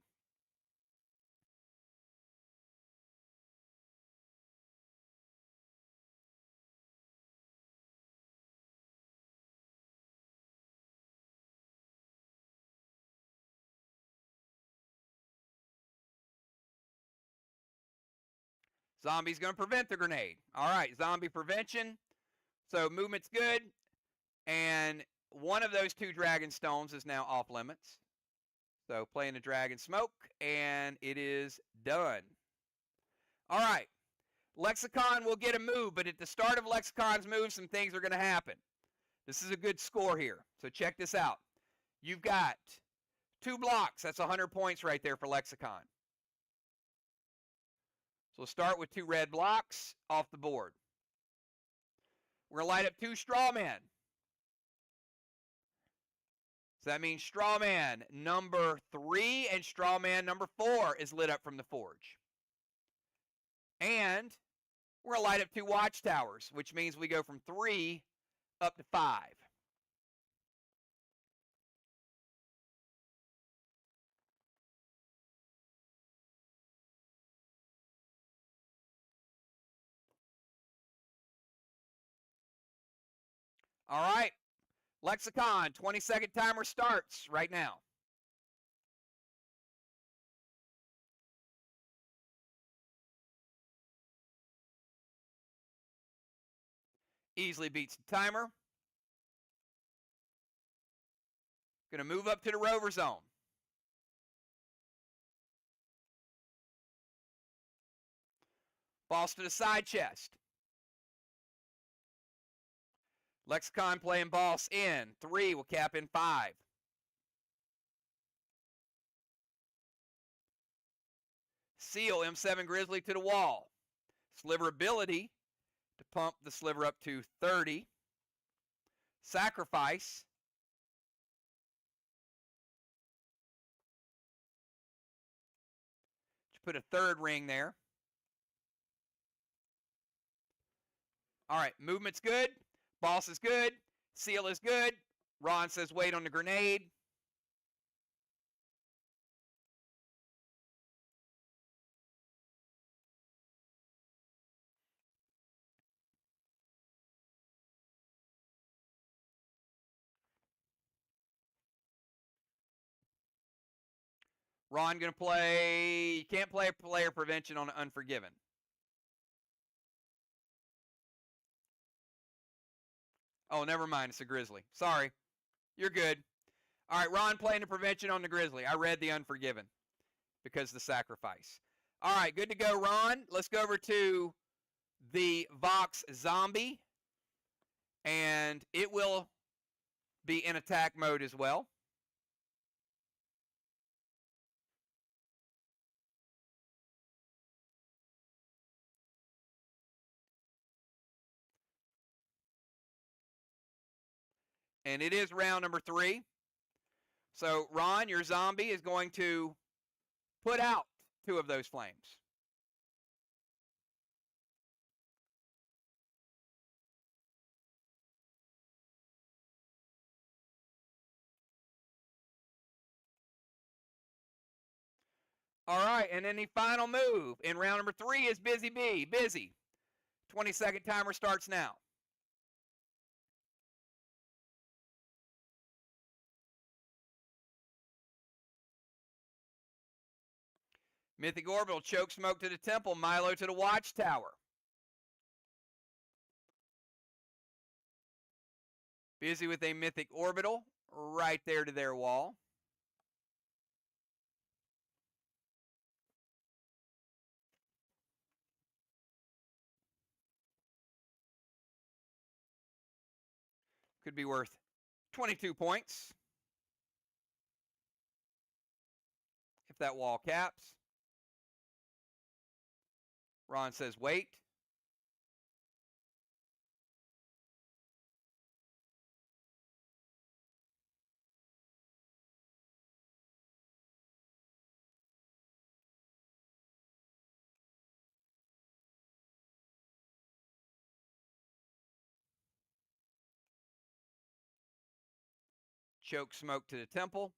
Zombie's going to prevent the grenade. All right, zombie prevention. So movement's good. And one of those 2 dragon stones is now off limits. So playing the dragon smoke, and it is done. All right. Lexicon will get a move, but at the start of Lexicon's move, some things are going to happen. This is a good score here. So check this out. You've got 2 blocks. That's 100 points right there for Lexicon. So we'll start with 2 red blocks off the board. We're going to light up 2 straw men. So that means straw man number 3 and straw man number 4 is lit up from the forge. And we're going to light up 2 watchtowers, which means we go from 3 up to 5. All right. Lexicon, 20-second timer starts right now. Easily beats the timer. Going to move up to the rover zone. Boss to the side chest. Lexicon playing boss in 3, will cap in 5. Seal M7 Grizzly to the wall. Sliver ability to pump the sliver up to 30. Sacrifice. Put a 3rd ring there. All right, movement's good. Boss is good. Seal is good. Ron says wait on the grenade. Ron going to play, you can't play player prevention on Unforgiven. Oh, never mind, it's a Grizzly. Sorry, you're good. All right, Ron playing the prevention on the Grizzly. I read the Unforgiven because of the sacrifice. All right, good to go, Ron. Let's go over to the VOX Zombie, and it will be in attack mode as well. And it is round number 3. So, Ron, your zombie is going to put out 2 of those flames. All right, and then the final move in round number 3 is Busy Bee. Busy. 20-second timer starts now. Mythic Orbital, Choke Smoke to the Temple, Milo to the Watchtower. Busy with a Mythic Orbital right there to their wall. Could be worth 22 points if that wall caps. Ron says wait. Choke Smoke to the Temple.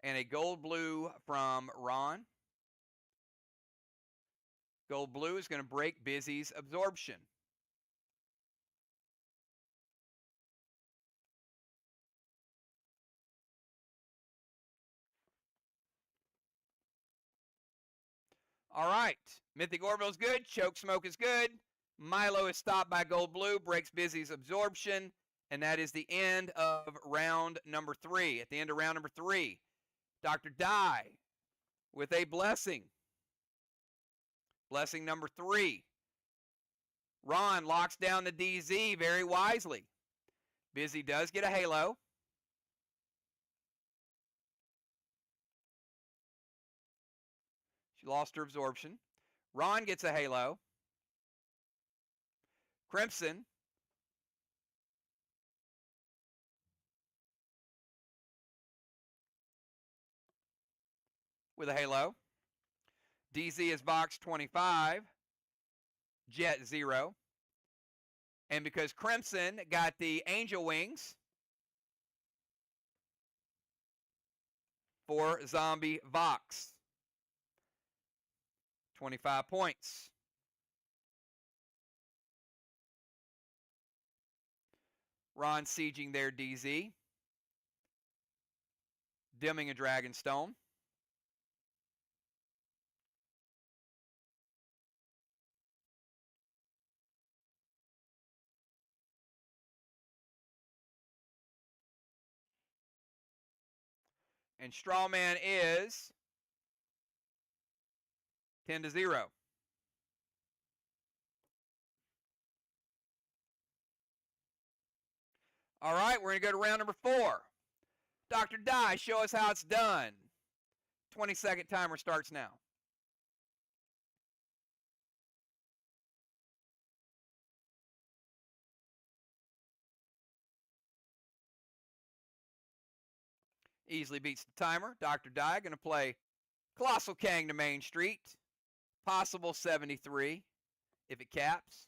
And a gold blue from Ron. Gold blue is going to break Busy's absorption. All right. Mythic Orbital is good. Choke Smoke is good. Milo is stopped by Gold Blue. Breaks Busy's absorption. And that is the end of round number 3. At the end of round number 3, Dr. Die with a blessing. Blessing number 3. Ron locks down the DZ very wisely. Busy does get a halo. She lost her absorption. Ron gets a halo. Crimson with a halo. DZ is VOX 25. Jet 0. And because Crimson got the Angel Wings for Zombie VOX. 25 points. Ron sieging their DZ. Dimming a Dragonstone. And Strawman is 10-0. All right, we're going to go to round number 4. Dr. Die, show us how it's done. 20-second timer starts now. Easily beats the timer. Dr. Die going to play Colossal Kang to Main Street. Possible 73 if it caps.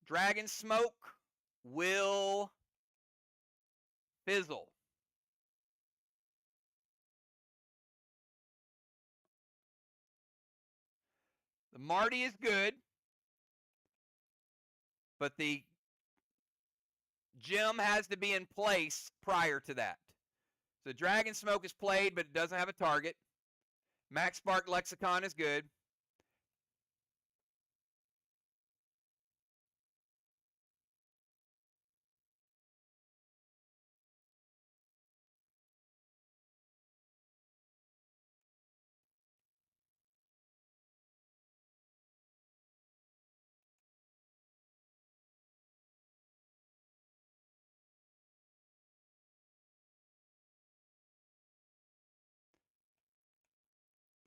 Dragon Smoke will fizzle. The Marty is good, but the gem has to be in place prior to that. So Dragon Smoke is played, but it doesn't have a target. Max Spark Lexicon is good.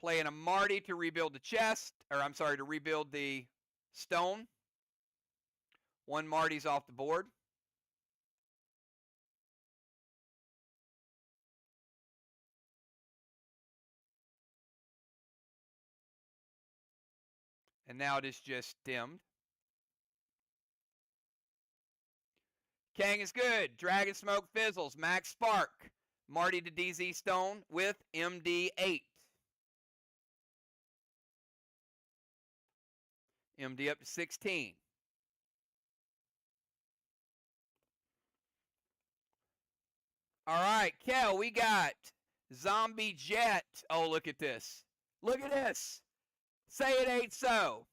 Playing a Marty to rebuild the chest, or I'm sorry, to rebuild the stone. 1 Marty's off the board. And now it is just dimmed. Kang is good. Dragon Smoke fizzles. Max Spark. Marty to DZ Stone with MD8. MD up to 16. All right, Kel, we got Zombie Jet. Oh, look at this. Look at this. Say it ain't so.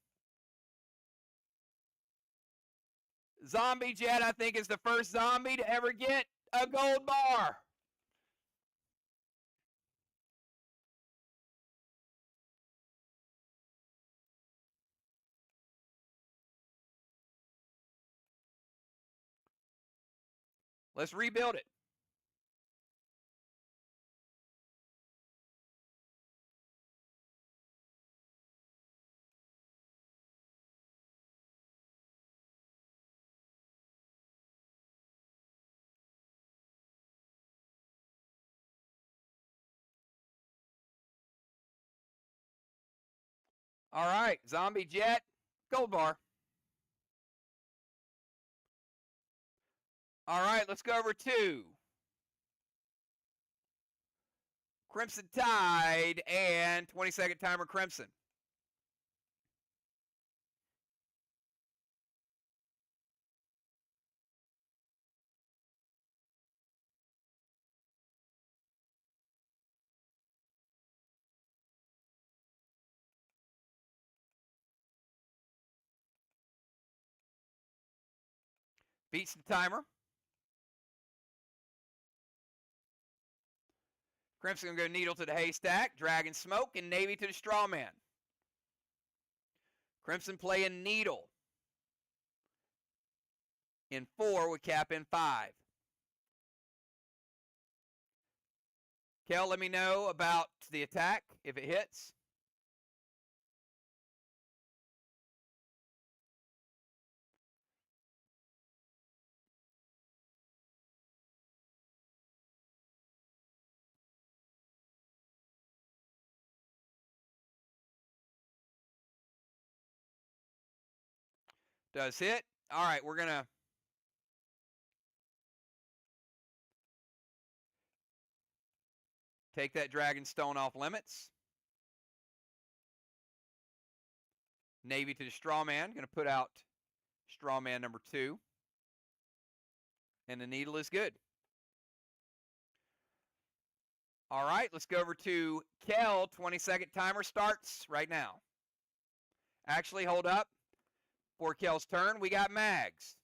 Zombie Jet, I think, is the first zombie to ever get a gold bar. Let's rebuild it. All right, Zombie Jet, gold bar. All right, let's go over to Crimson Tide and 20-second timer Crimson. Beats the timer. Crypt's going to go needle to the haystack, dragon smoke, and navy to the straw man. Crimson playing needle in 4 with cap in 5. Kel, let me know about the attack if it hits. Does hit. All right, we're going to take that dragon stone off limits. Navy to the straw man. Going to put out straw man number 2. And the needle is good. All right, let's go over to Kel. 20-second timer starts right now. Actually, hold up. For Kel's turn, we got mags.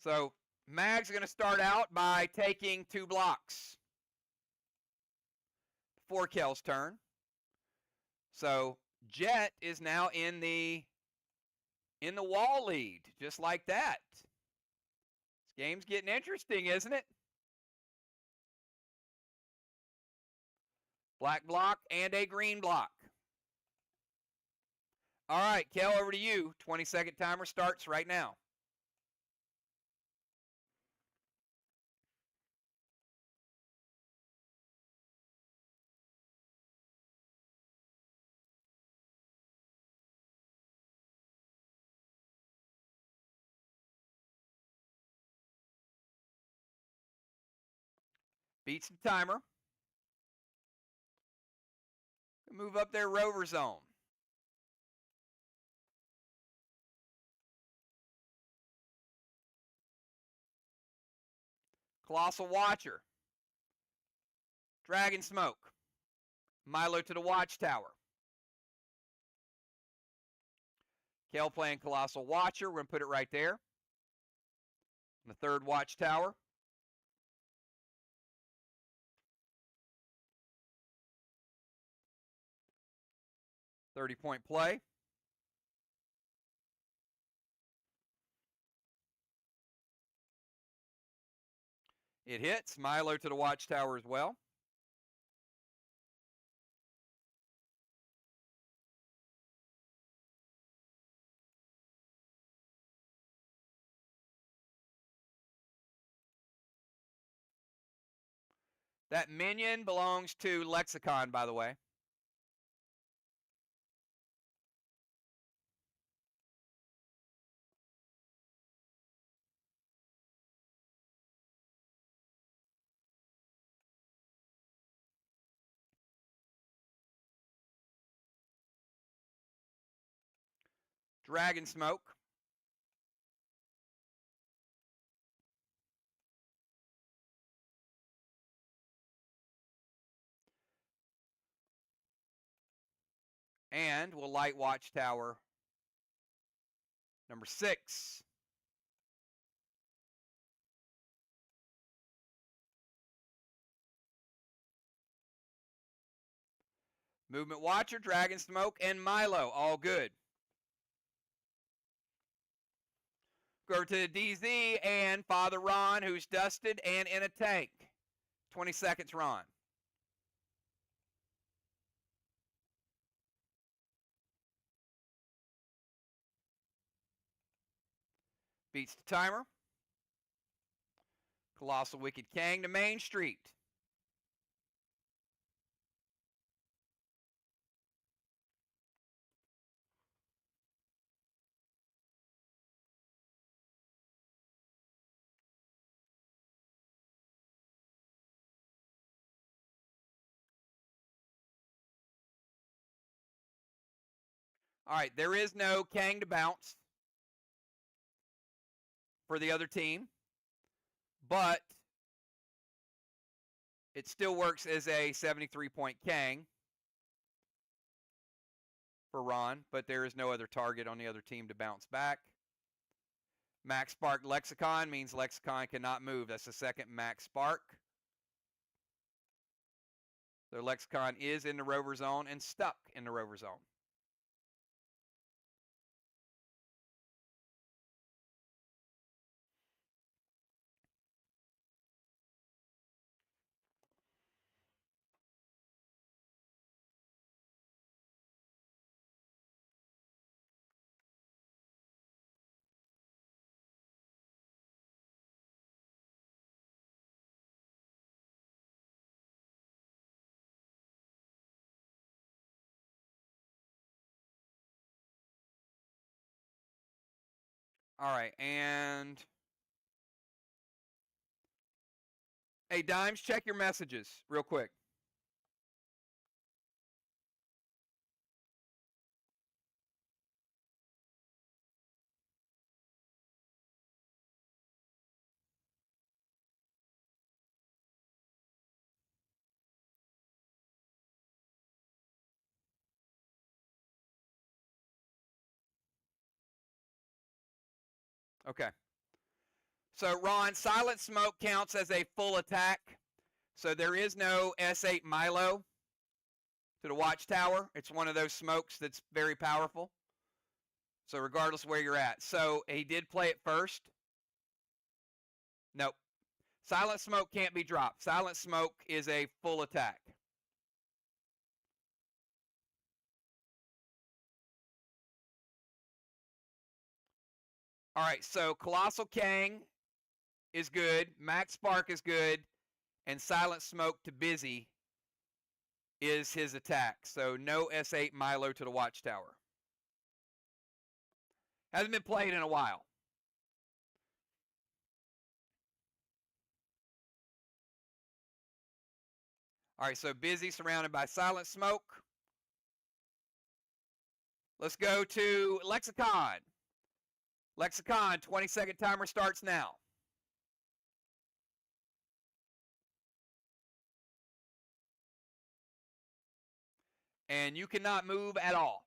So Mag's going to start out by taking 2 blocks for Kel's turn. So Jet is now in the wall lead, just like that. This game's getting interesting, isn't it? Black block and a green block. All right, Kel, over to you. 20-second timer starts right now. Beats the timer. Move up their rover zone. Colossal Watcher. Dragon Smoke. Milo to the Watchtower. Kel playing Colossal Watcher. We're going to put it right there. The 3rd Watchtower. $30-point play. It hits. Milo to the Watchtower as well. That minion belongs to Lexicon, by the way. Dragon Smoke. And we'll light Watchtower number 6. Movement Watcher, Dragon Smoke, and Milo, all good. Go over to DZ and Father Ron, who's dusted and in a tank. 20 seconds, Ron. Beats the timer. Colossal Wicked Kang to Main Street. All right, there is no Kang to bounce for the other team. but it still works as a 73-point Kang for Ron, but there is no other target on the other team to bounce back. Max Spark Lexicon means Lexicon cannot move. That's the second Max Spark. So Lexicon is in the rover zone and stuck in the rover zone. All right, and hey, Dimes, check your messages real quick. Okay. So, Ron, Silent Smoke counts as a full attack. So there is no S8 Milo to the Watchtower. It's one of those smokes that's very powerful. So regardless where you're at. So he did play it first. Nope. Silent Smoke can't be dropped. Silent Smoke is a full attack. All right, so Colossal Kang is good. Max Spark is good. And Silent Smoke to Busy is his attack. So no S8 Milo to the Watchtower. Hasn't been played in a while. All right, so Busy surrounded by Silent Smoke. Let's go to Lexicon. Lexicon, 20-second timer starts now. And you cannot move at all.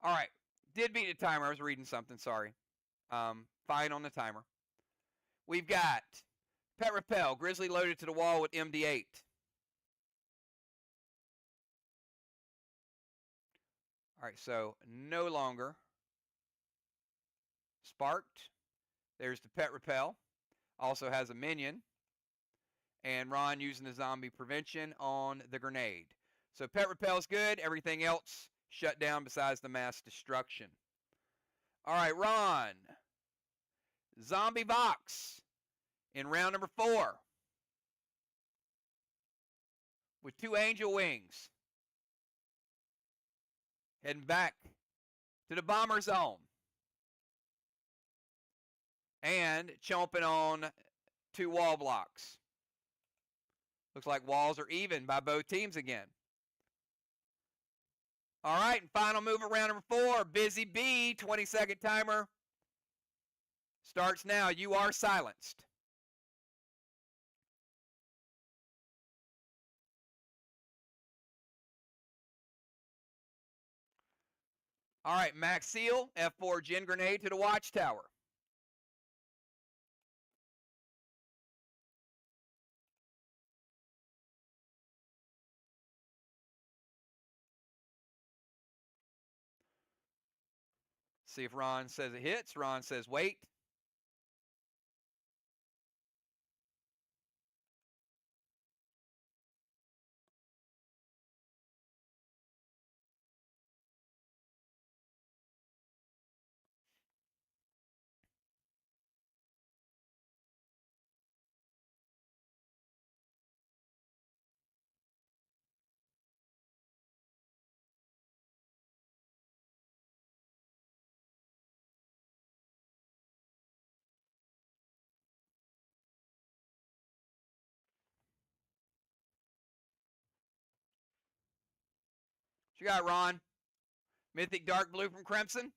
All right. Did beat the timer. I was reading something. Sorry. Fine on the timer. We've got Pet Repel. Grizzly loaded to the wall with MD8. All right. So no longer sparked. There's the Pet Repel. Also has a minion. And Ron using the zombie prevention on the grenade. So Pet Repel's good. Everything else shut down besides the mass destruction. All right, Ron. Zombie VOX in round number 4 with 2 angel wings. Heading back to the bomber zone. And chomping on 2 wall blocks. Looks like walls are even by both teams again. All right, and final move at round number 4. Busy Bee, 20-second timer. Starts now. You are silenced. All right, Max Seal, F4 Gin Grenade to the Watchtower. See if Ron says it hits. Ron says wait. you got, Ron? Mythic Dark Blue from Crimson.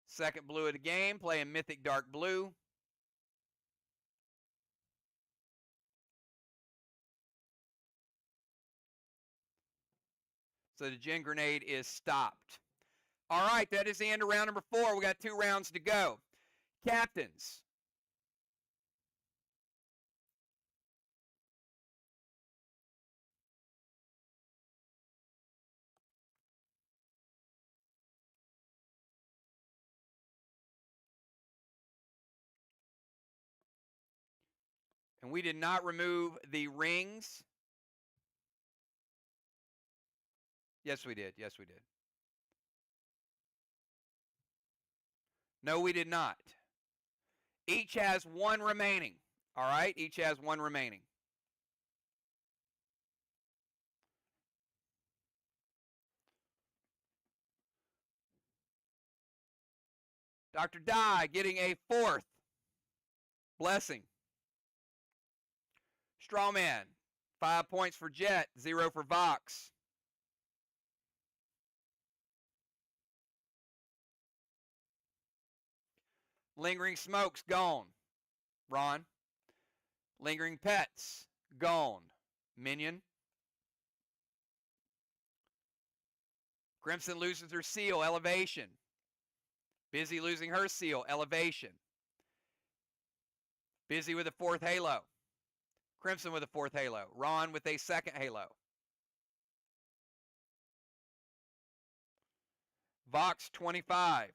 Second blue of the game, playing Mythic Dark Blue. So the Gen Grenade is stopped. All right, that is the end of round number 4. We got 2 rounds to go. Captains. And we did not remove the rings. Yes, we did. Yes, we did. No, we did not. Each has 1 remaining. All right, each has 1 remaining. Dr. Dye getting a 4th blessing. Strawman, 5 points for Jet, 0 for Vox. Lingering Smokes, gone. Ron. Lingering Pets, gone. Minion. Crimson loses her seal, Elevation. Busy losing her seal, Elevation. Busy with a 4th halo. Crimson with a 4th halo. Ron with a 2nd halo. Vox 25.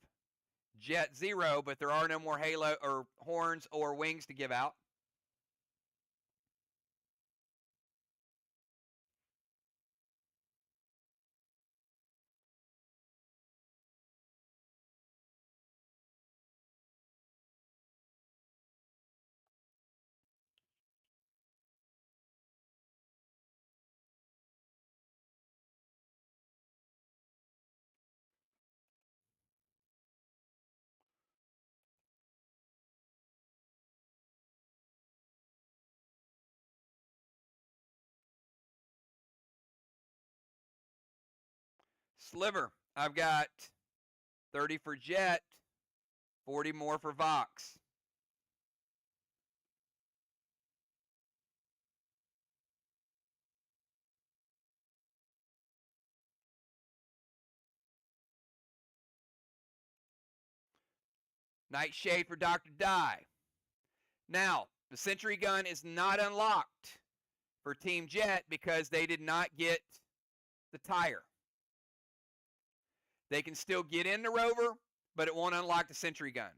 Jet 0, but there are no more halo or horns or wings to give out. Sliver, I've got 30 for Jet, 40 more for Vox. Nightshade for Dr. Dye. Now, the Sentry Gun is not unlocked for Team Jet because they did not get the tire. They can still get in the rover, but it won't unlock the Sentry Gun.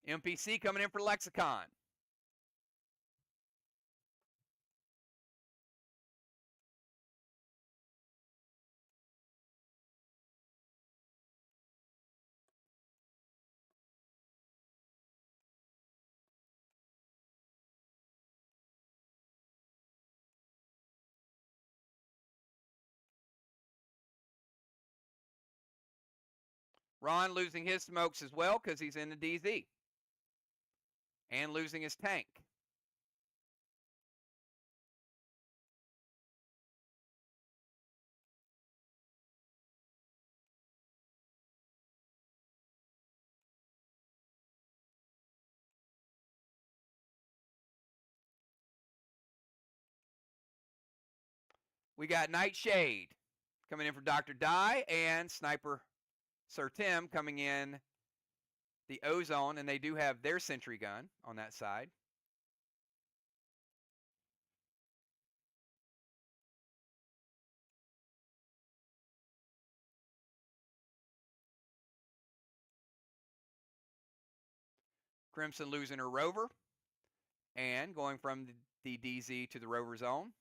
MPC coming in for Lexicon. Ron losing his smokes as well because he's in the DZ. And losing his tank. We got Nightshade coming in for Dr. Dye and Sniper Sir Tim coming in the Ozone, and they do have their Sentry Gun on that side. Crimson losing her rover and going from the DZ to the rover zone.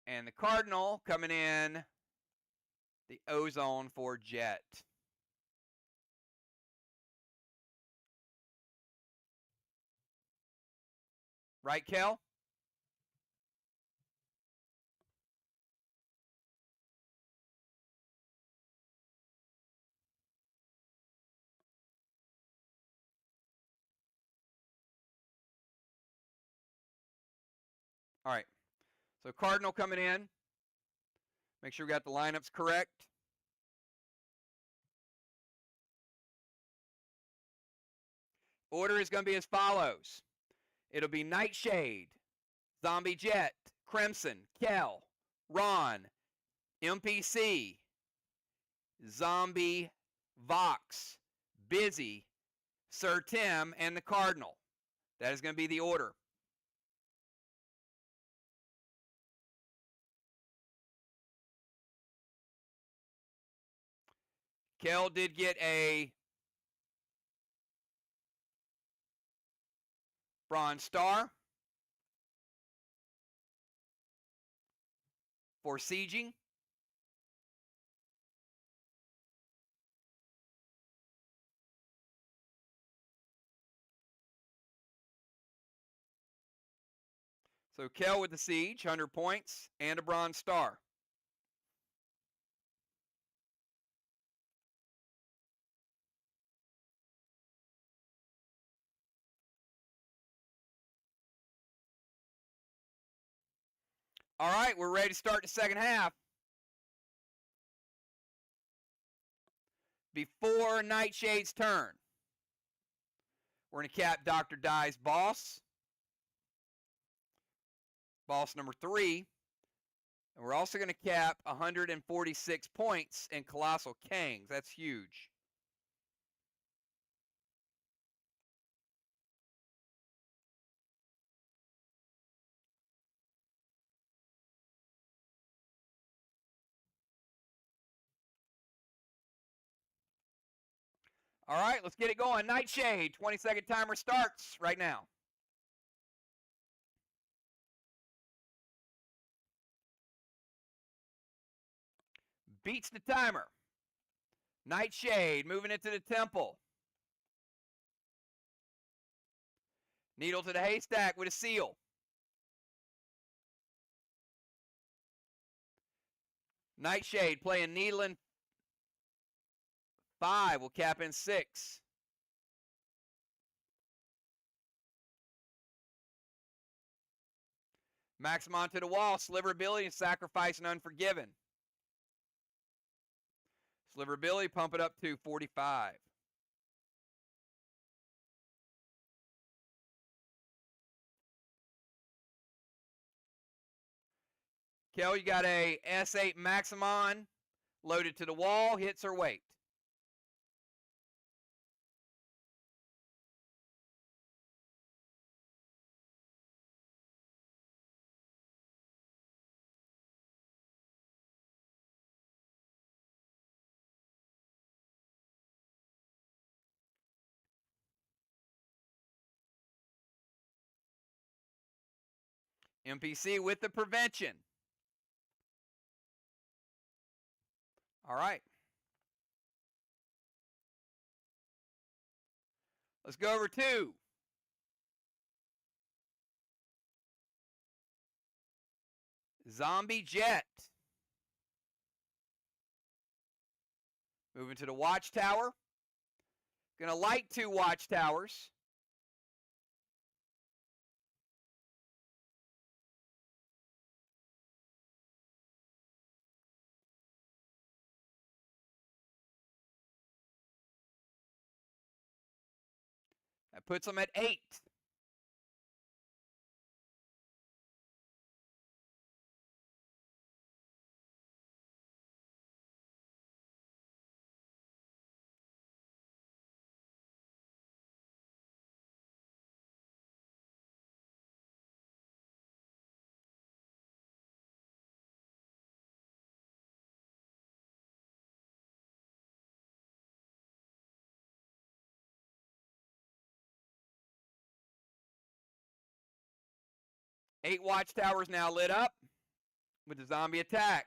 And the Cardinal coming in the Ozone for Jet. Right, Kel? All right. So Cardinal coming in. Make sure we got the lineups correct. Order is going to be as follows. It'll be Nightshade, Zombie Jet, Crimson, Kel, Ron, MPC, Zombie, Vox, Busy, Sir Tim, and the Cardinal. That is going to be the order. Kel did get a Bronze Star for sieging. So Kel with the siege, 100 points, and a Bronze Star. All right, we're ready to start the second half. Before Nightshade's turn, we're going to cap Dr. Dye's boss. Boss number 3. And we're also going to cap 146 points in Colossal Kangs. That's huge. All right, let's get it going. Nightshade, 20-second timer starts right now. Beats the timer. Nightshade moving into the temple. Needle to the haystack with a seal. Nightshade playing needle in 5. We'll cap in 6. Maximon to the wall. Sliver ability and sacrifice and unforgiven. Sliver ability, pump it up to 45. Kel, you got a S8 Maximon loaded to the wall, hits or wait. MPC with the prevention. All right. Let's go over to Zombie Jet. Moving to the Watchtower. Gonna light 2 Watchtowers. That puts them at 8. Eight Watchtowers now lit up with the zombie attack.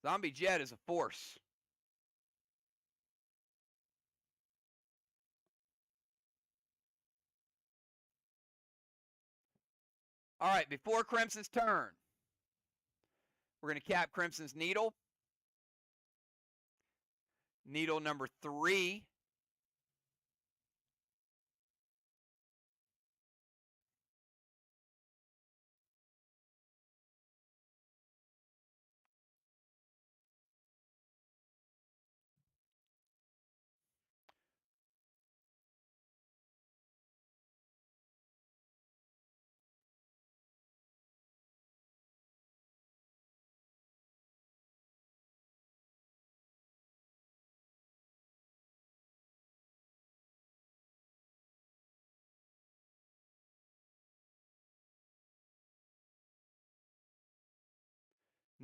Zombie Jet is a force. All right, before Crimson's turn, we're going to cap Crimson's needle. Needle number 3.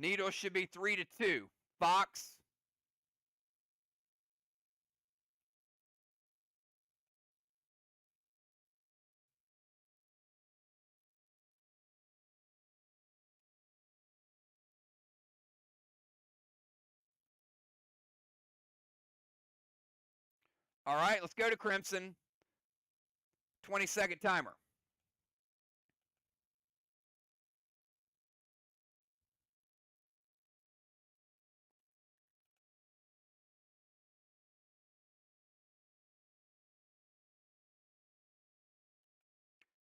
Needle should be 3-2. VOX. All right, let's go to Crimson. 20-second timer.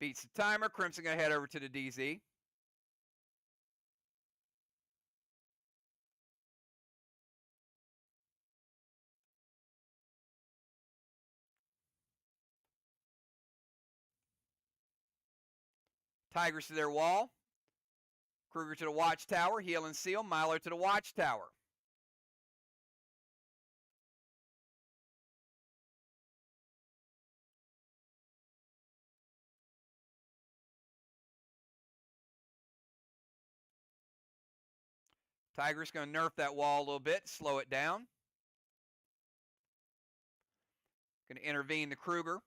Beats the timer. Crimson going to head over to the DZ. Tigers to their wall. Kruger to the watchtower. Heal and seal. Milo to the watchtower. Tigers going to nerf that wall a little bit, slow it down. Going to intervene the Kruger.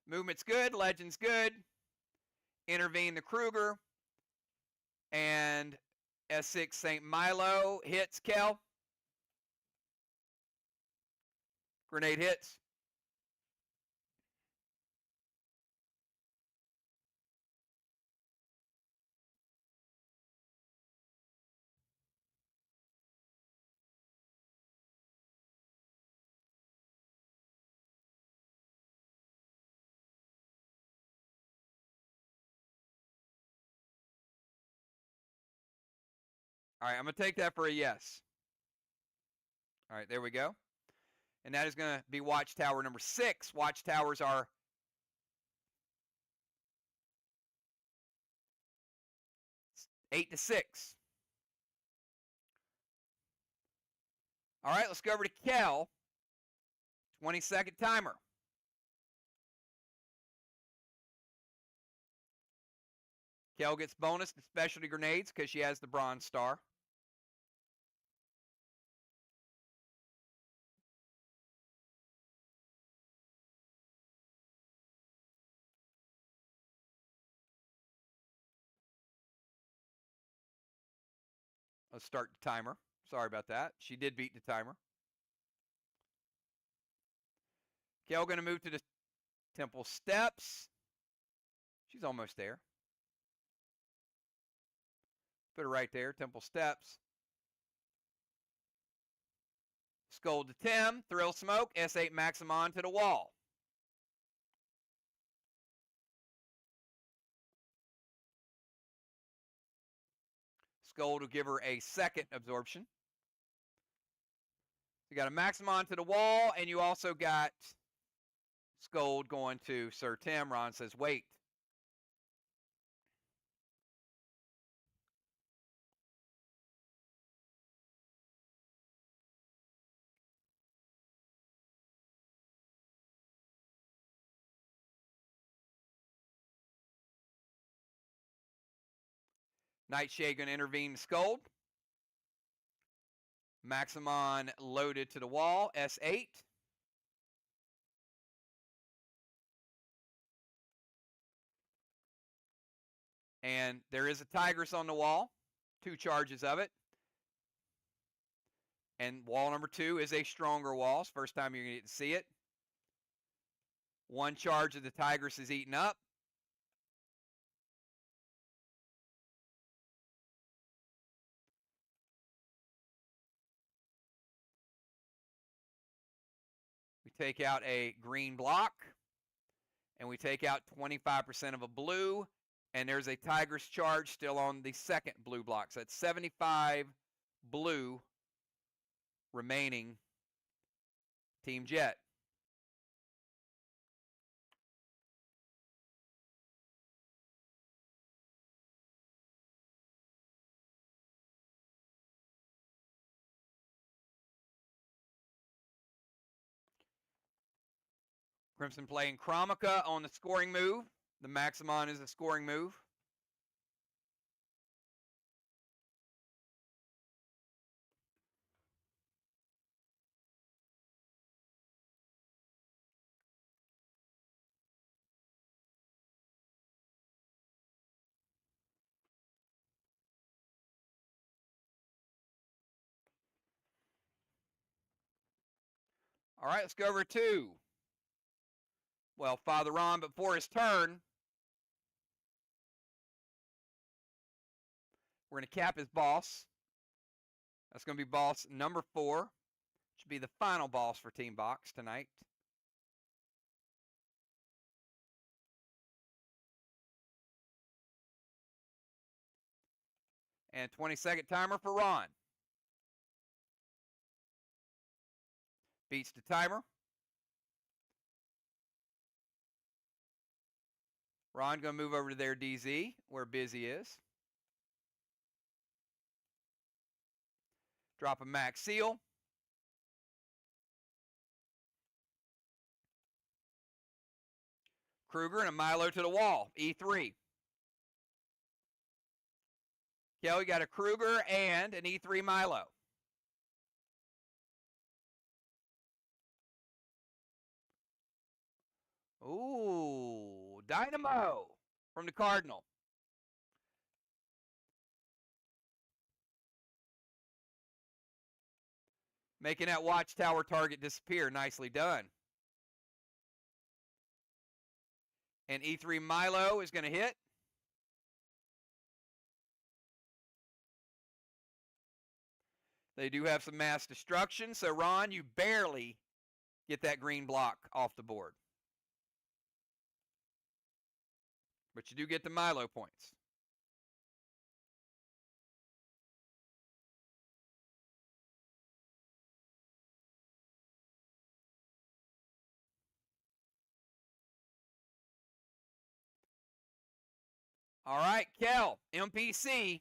Movement's good. Legend's good. Intervene the Kruger. And S6 St. Milo hits Kel. Grenade hits. All right, I'm going to take that for a yes. All right, there we go. And that is going to be watchtower number 6. Watchtowers are eight to 6. All right, let's go over to Kel. 20-second timer. Kel gets bonus to specialty grenades because she has the bronze star. Let's start the timer. Sorry about that. She did beat the timer. Kel going to move to the temple steps. She's almost there. Put her right there, temple steps. Scold to Tim, Thrill Smoke, S8 Maximon to the wall. Scold will give her a second absorption. You got a Maximon to the wall, and you also got Scold going to Sir Tim. Ron says, wait. Nightshade going to intervene Scold. Maximon loaded to the wall, S8. And there is a Tigress on the wall. 2 charges of it. And wall number 2 is a stronger wall. It's the first time you're going to get to see it. 1 charge of the Tigress is eaten up. take out a green block, and we take out 25% of a blue, and there's a Tiger's Charge still on the second blue block. So that's 75 blue remaining. Team Jet. Crimson playing Chromica on the scoring move. The Maximon is a scoring move. All right, let's go over to, well, Father Ron, but for his turn, we're going to cap his boss. That's going to be boss number 4. Should be the final boss for Team VOX tonight. And 20-second timer for Ron. Beats the timer. Ron going to move over to their DZ, where Busy is. Drop a max seal. Kruger and a Milo to the wall, E3. Kelly got a Kruger and an E3 Milo. Ooh, Dynamo from the Cardinal. Making that watchtower target disappear. Nicely done. And E3 Milo is going to hit. They do have some mass destruction, so Ron, you barely get that green block off the board. But you do get the Milo points. All right, Kel, MPC.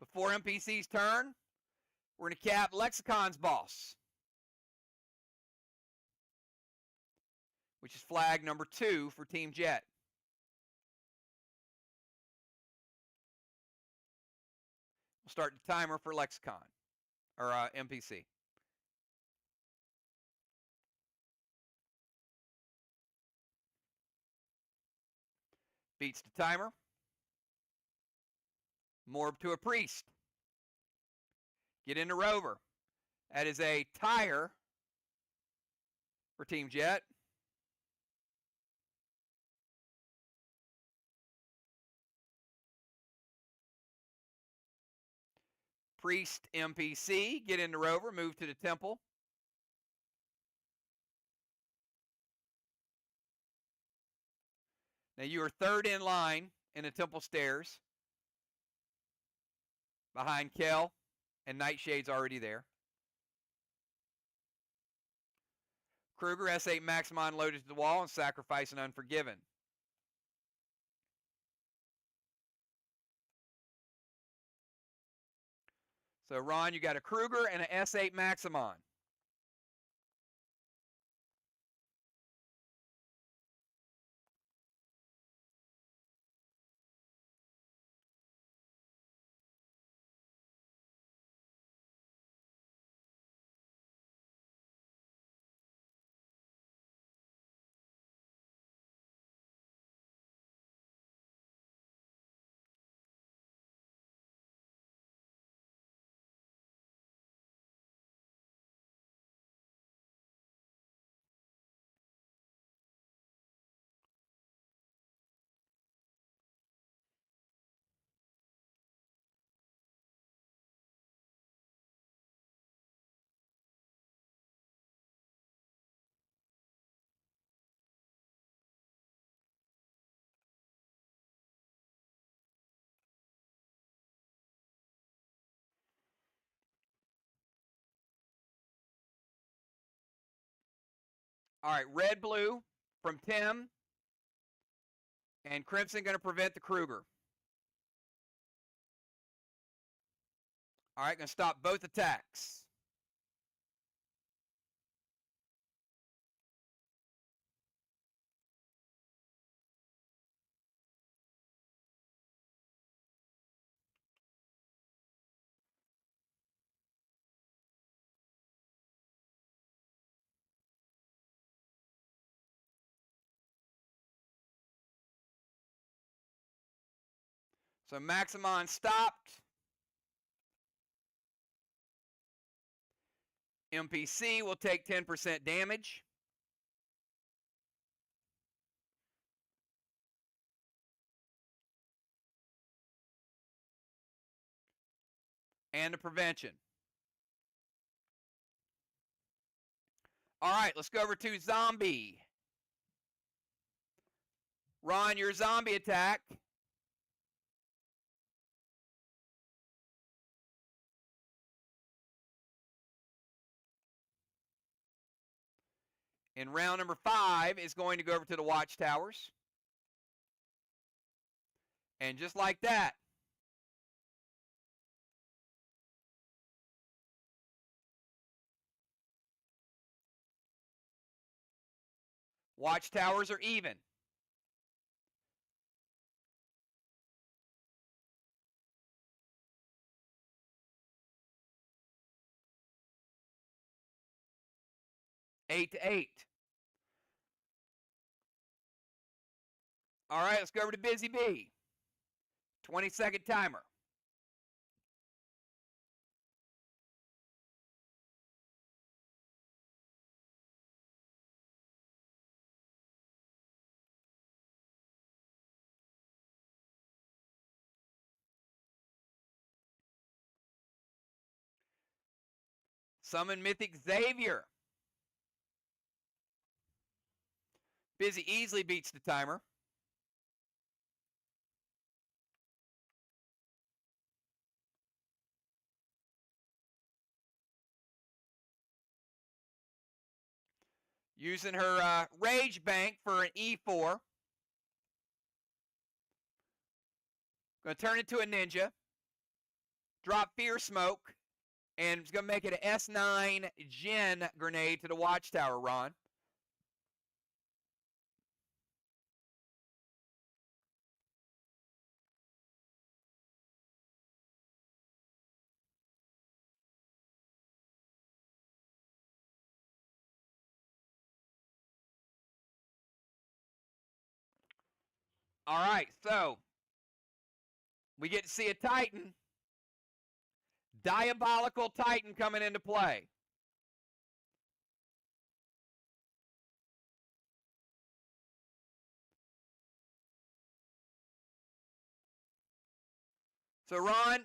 Before MPC's turn, we're going to cap Lexicon's boss, which is flag number 2 for Team Jet. We'll start the timer for Lexicon, or MPC. Beats the timer. Morb to a Priest. Get into Rover. That is a tire for Team Jet. Priest MPC. Get into Rover. Move to the Temple. Now you are third in line in the Temple stairs. Behind Kel, and Nightshade's already there. Kruger, S8 Maximon loaded to the wall and sacrifice an Unforgiven. So, Ron, you got a Kruger and an S8 Maximon. All right, red-blue from Tim. And Crimson going to prevent the Kruger. All right, going to stop both attacks. So Maximon stopped. MPC will take 10% damage. And a prevention. All right, let's go over to zombie. Ron, your zombie attack. In round number 5 is going to go over to the watchtowers. And just like that, watchtowers are even. Eight to 8. All right, let's go over to Busy Bee. 20-second timer. Summon Mythic Xavier. Busy easily beats the timer. Using her Rage Bank for an E4. Going to turn it to a ninja. Drop Fear Smoke. And it's going to make it an S9 Gen grenade to the watchtower, Ron. All right, so we get to see a Titan. Diabolical Titan coming into play. So, Ron,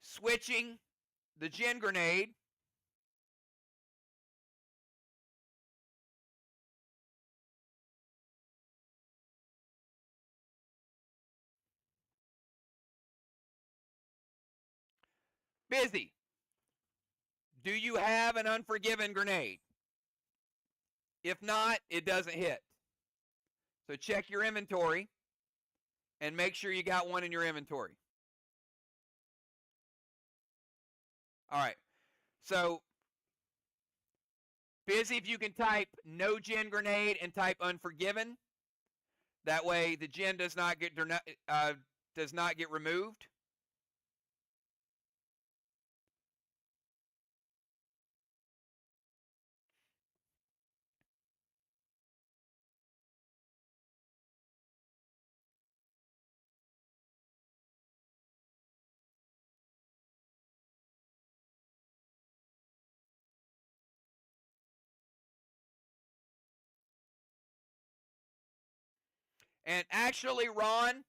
switching the Gen grenade. Busy. Do you have an Unforgiven grenade? If not, it doesn't hit. So check your inventory and make sure you got one in your inventory. All right. So, Busy, if you can type no Gen grenade and type Unforgiven, that way the Gen does not get removed. And actually, Ron, give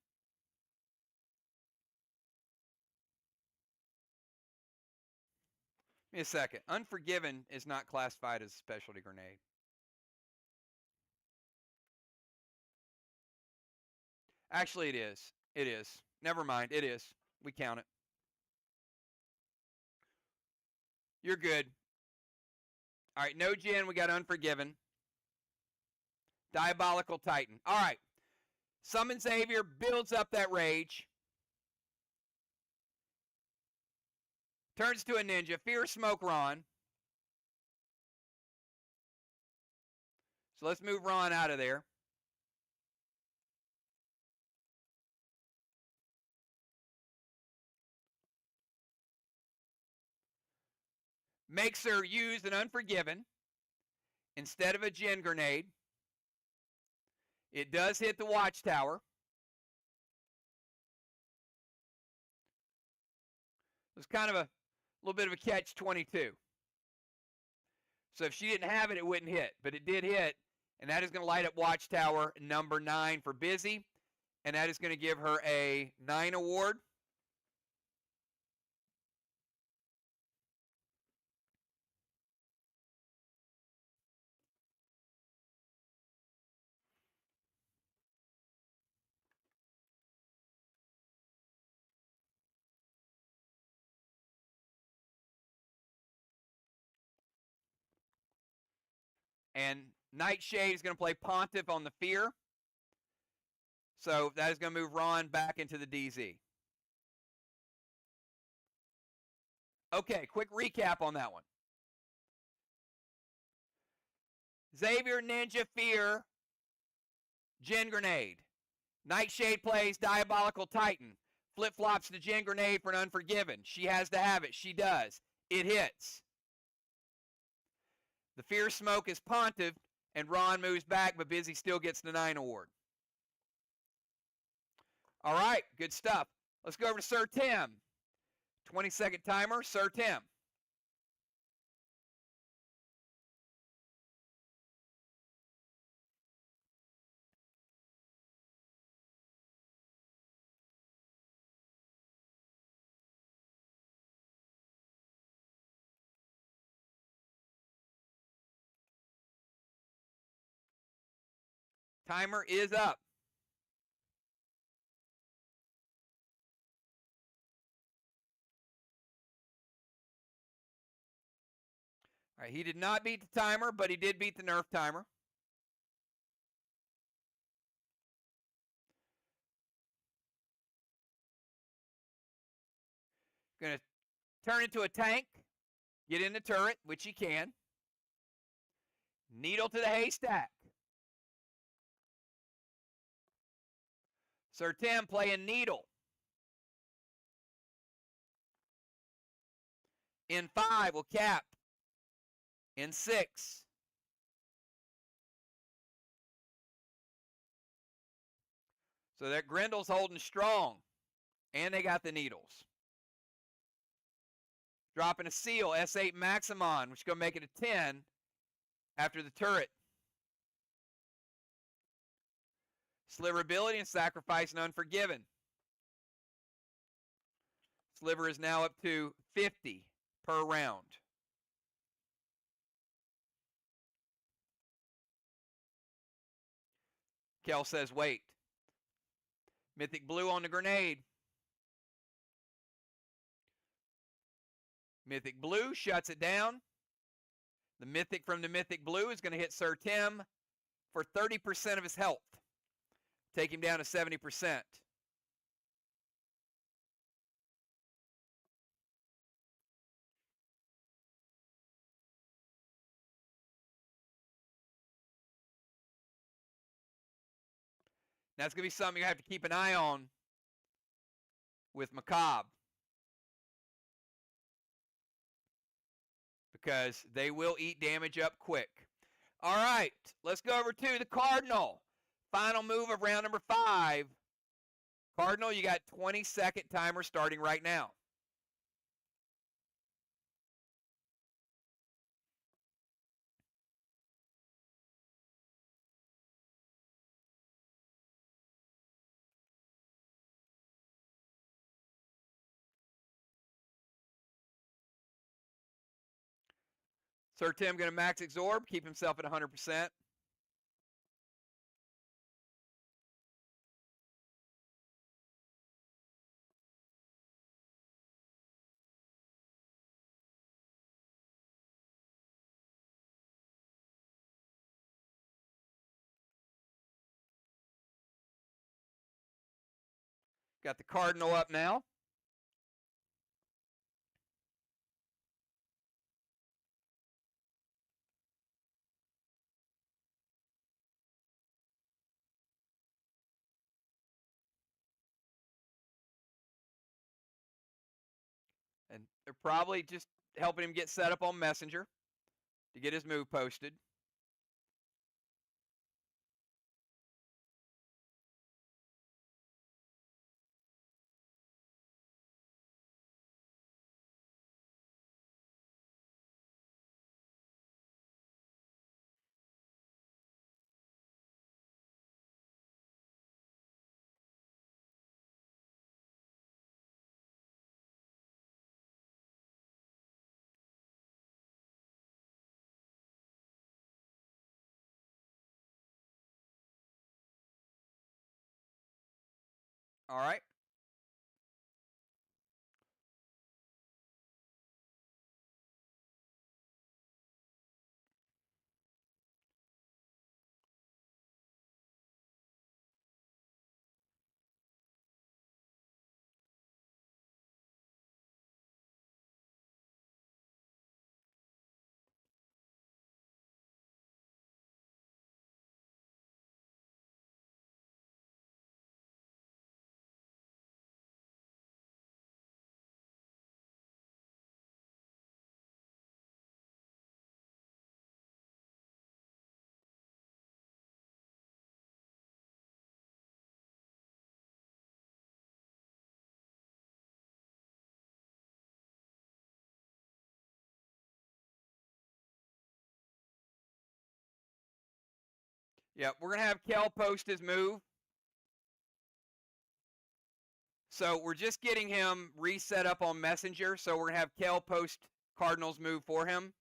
me a second. Unforgiven is not classified as a specialty grenade. Actually, it is. It is. Never mind. It is. We count it. You're good. All right, no Jin. We got Unforgiven. Diabolical Titan. All right. Summon Xavier, builds up that rage. Turns to a ninja. Fear Smoke Ron. So let's move Ron out of there. Makes her use an Unforgiven instead of a Jin Grenade. It does hit the Watchtower. It was kind of a little bit of a catch-22. So if she didn't have it, it wouldn't hit. But it did hit, and that is going to light up Watchtower number 9 for Busy, and that is going to give her a 9 award. And Nightshade is going to play Pontiff on the Fear. So that is going to move Ron back into the DZ. Okay, quick recap on that one. Xavier, Ninja, Fear, Jin Grenade. Nightshade plays Diabolical Titan. Flip-flops the Jin Grenade for an Unforgiven. She has to have it. She does. It hits. The Fear Smoke is Pontiff, and Ron moves back, but Busy still gets the 9 award. All right, good stuff. Let's go over to Sir Tim. 20-second timer, Sir Tim. Timer is up. All right, he did not beat the timer, but he did beat the Nerf timer. Going to turn into a tank, get in the turret, which he can. Needle to the haystack. Sir Tim playing Needle. In 5 will cap. In 6. So that Grendel's holding strong. And they got the needles. Dropping a seal, S8 Maximon, which is going to make it a 10 after the turret. Sliver ability and sacrifice and Unforgiven. Sliver is now up to 50 per round. Kel says wait. Mythic Blue on the grenade. Mythic Blue shuts it down. The Mythic from the Mythic Blue is going to hit Sir Tim for 30% of his health. Take him down to 70%. That's going to be something you have to keep an eye on with Macabre. Because they will eat damage up quick. All right, let's go over to the Cardinal. Final move of round number 5. Cardinal, you got 20-second timer starting right now. Sir Tim going to max absorb, keep himself at 100%. Got the Cardinal up now. And they're probably just helping him get set up on Messenger to get his move posted. All right. Yeah, we're going to have Kel post his move. So we're just getting him reset up on Messenger. So we're going to have Kel post Cardinals move for him.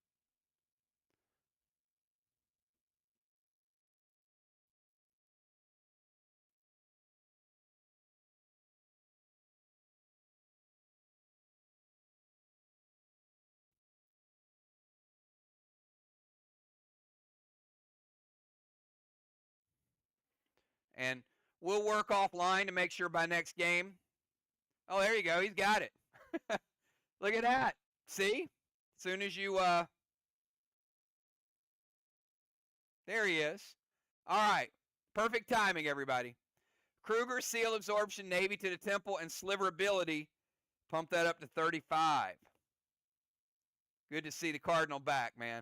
And we'll work offline to make sure by next game. Oh, there you go. He's got it. Look at that. See? As soon as you, there he is. All right. Perfect timing, everybody. Kruger, Seal Absorption, Navy to the Temple, and Sliver Ability. Pump that up to 35. Good to see the Cardinal back, man.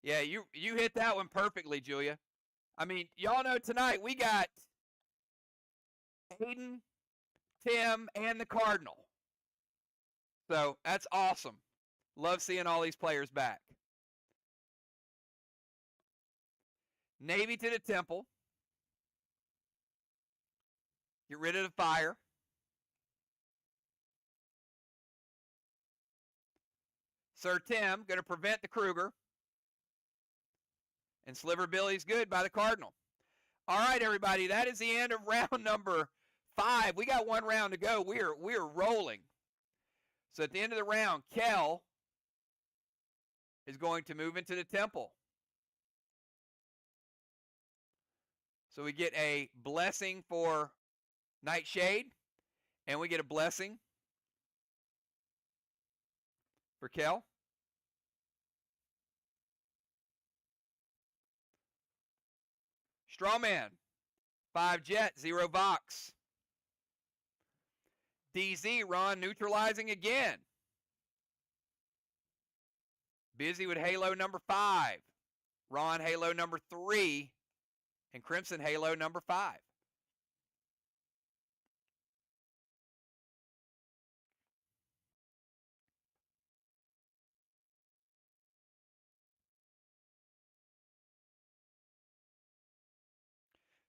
Yeah, you hit that one perfectly, Julia. I mean, y'all know tonight we got Aiden, Tim, and the Cardinal. So that's awesome. Love seeing all these players back. Navy to the Temple. Get rid of the fire. Sir Tim going to prevent the Kruger. And Sliver Billy's good by the Cardinal. All right, everybody, that is the end of round number 5. We got one round to go. We're rolling. So at the end of the round, Kel is going to move into the Temple. So we get a blessing for Nightshade, and we get a blessing for Kel. Strawman, 5 Jet, 0 VOX. DZ, Ron neutralizing again. Busy with Halo number 5. Ron Halo number 3. And Crimson Halo number 5.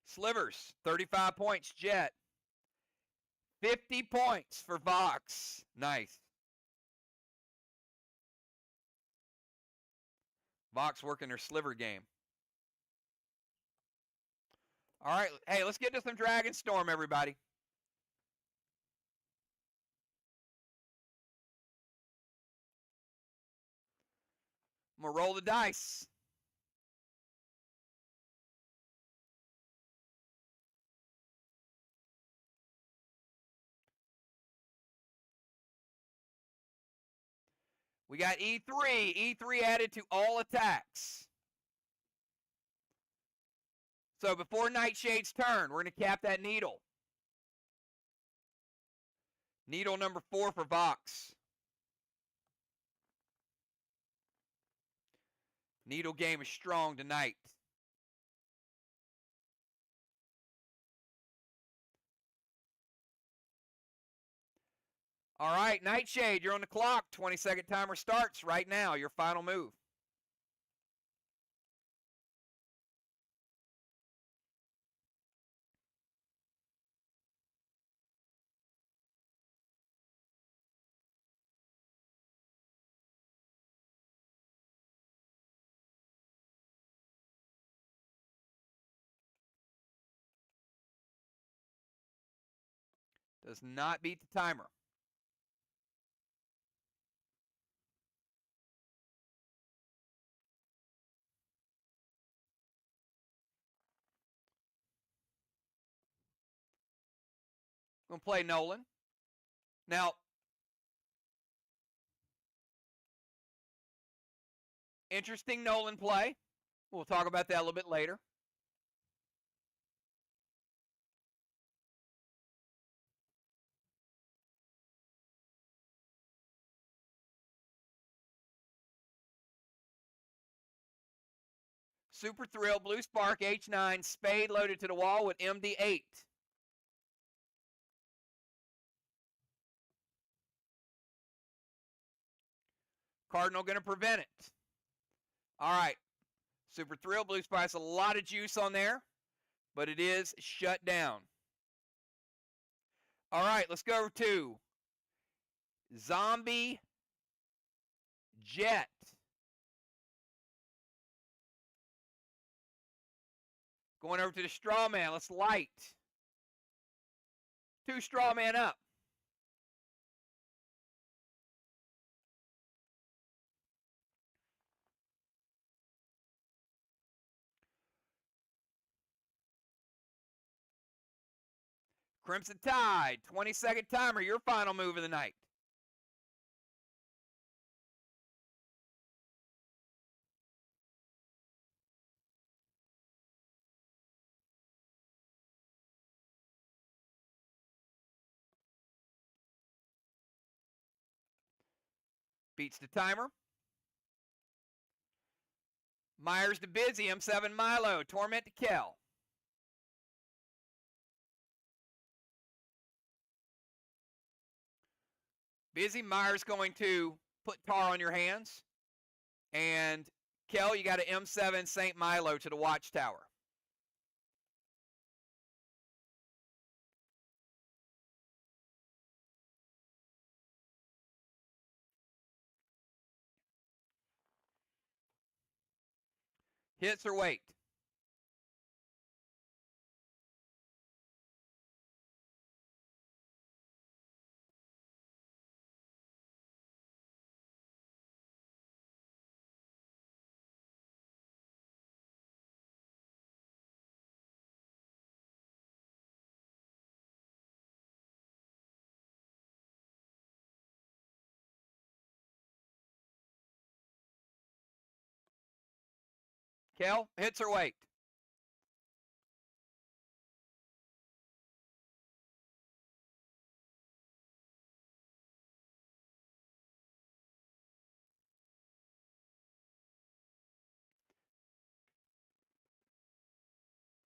Slivers, 35 points, Jet. 50 points for VOX. Nice. VOX working their sliver game. All right, hey, let's get to some Dragon Storm, everybody. I'm going to roll the dice. We got E3. E3 added to all attacks. So before Nightshade's turn, we're going to cap that needle. Needle number 4 for VOX. Needle game is strong tonight. All right, Nightshade, you're on the clock. 20-second timer starts right now. Your final move. Does not beat the timer. I'm going to play Nolan. Now, interesting Nolan play. We'll talk about that a little bit later. Super Thrill, Blue Spark, H9, Spade loaded to the wall with MD8. Cardinal going to prevent it. All right. Super Thrill, Blue Spark, a lot of juice on there, but it is shut down. All right, let's go to Zombie Jet. Going over to the straw man. Let's light. 2 straw man up. Crimson Tide, 20-second timer, your final move of the night. Beats the timer. Myers to Busy, M7 Milo, Torment to Kel. Busy, Myers going to put tar on your hands. And Kel, you got an M7 St. Milo to the Watchtower. Hits or wait? Kel, hits or wait?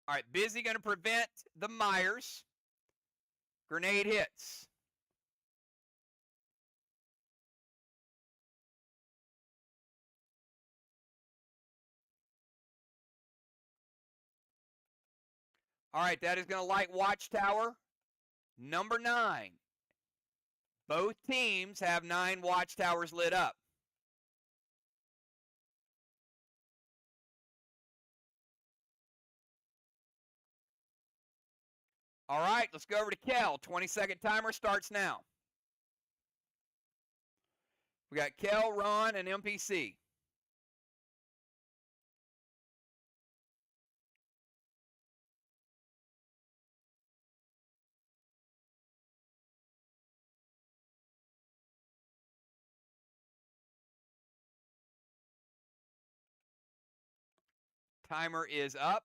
All right, Busy going to prevent the Myers. Grenade hits. All right, that is going to light Watchtower number 9. Both teams have 9 Watchtowers lit up. All right, let's go over to Kel. 20-second timer starts now. We got Kel, Ron, and MPC. Timer is up.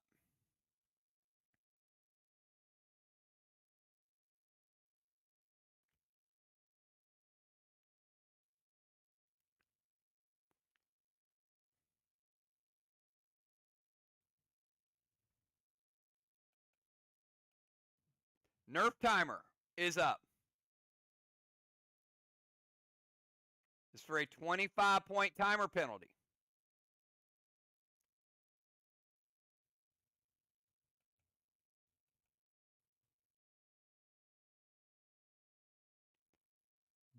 Nerf timer is up. This is for a 25-point timer penalty.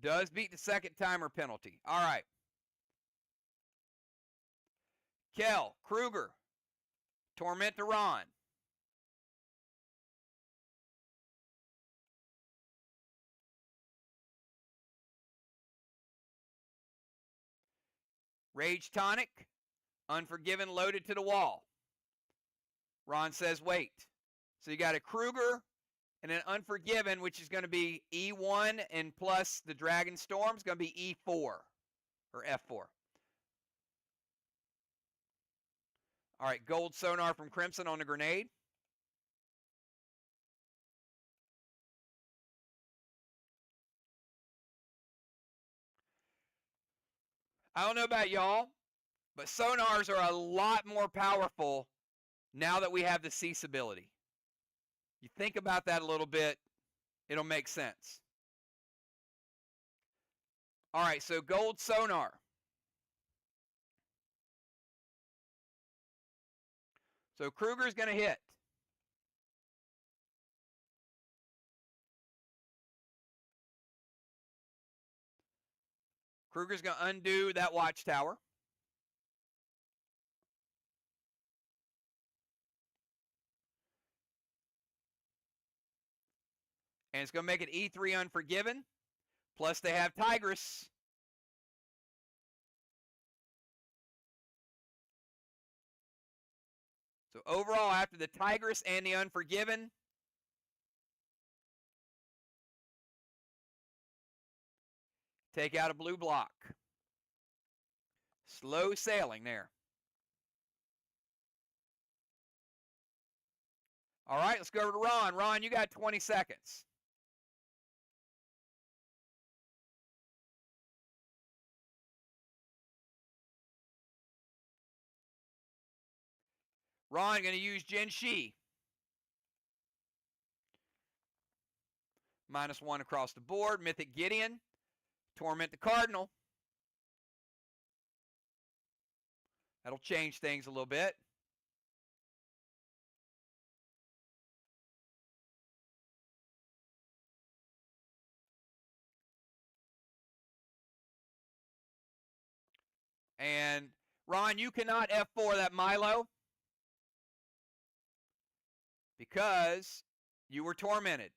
Does beat the second timer penalty. All right. Kel, Kruger, Torment to Ron. Rage Tonic, Unforgiven loaded to the wall. Ron says wait. So you got a Kruger and an Unforgiven, which is going to be E1, and plus the Dragon Storm is going to be E4 or F4. All right, gold sonar from Crimson on the grenade. I don't know about y'all, but sonars are a lot more powerful now that we have the cease ability. You think about that a little bit, it'll make sense. All right, so gold sonar. So Kruger's going to hit. Kruger's going to undo that watchtower. And it's going to make it E3 Unforgiven. Plus they have Tigress. So overall, after the Tigress and the Unforgiven, take out a blue block. Slow sailing there. All right, let's go over to Ron. Ron, you got 20 seconds. Ron going to use Jin Shi. -1 across the board. Mythic Gideon. Torment the Cardinal. That'll change things a little bit. And Ron, you cannot F4 that Milo because you were tormented.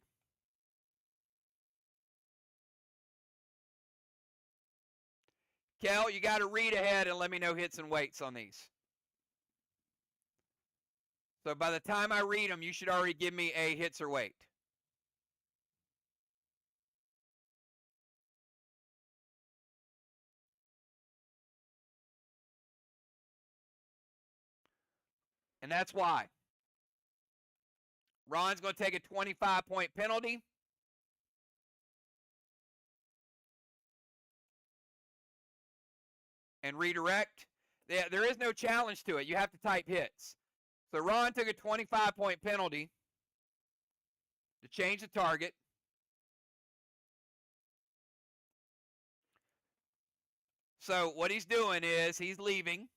Kel, you got to read ahead and let me know hits and weights on these. So by the time I read them, you should already give me a hits or weight. And that's why. Ron's going to take a 25-point penalty. And redirect. There is no challenge to it. You have to type hits. So Ron took a 25-point penalty to change the target. So what he's doing is he's leaving.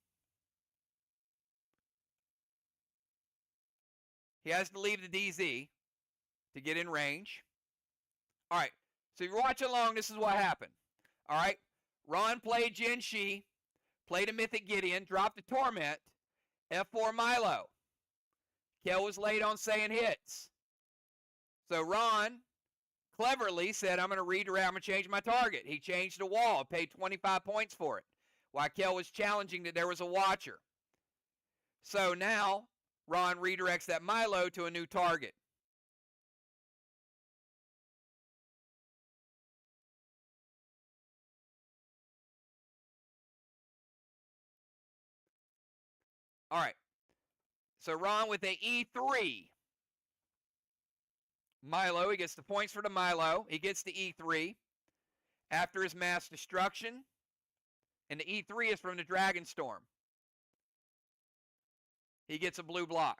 He has to leave the DZ to get in range. All right. So if you're watching along, this is what happened. All right. Ron played Jin Shi, played a Mythic Gideon, dropped a Torment, F4 Milo. Kel was late on saying hits. So Ron cleverly said, I'm going to redirect, I'm going to change my target. He changed the wall, paid 25 points for it, while Kel was challenging that there was a watcher. So now Ron redirects that Milo to a new target. All right. So Ron with a E3. Milo, he gets the points for the Milo. He gets the E3 after his mass destruction. And the E3 is from the Dragon Storm. He gets a blue block.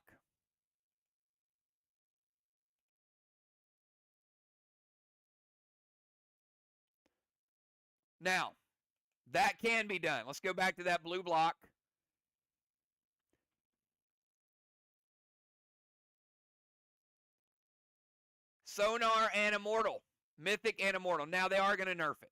Now, that can be done. Let's go back to that blue block. Sonar and Immortal. Mythic and Immortal. Now they are going to nerf it.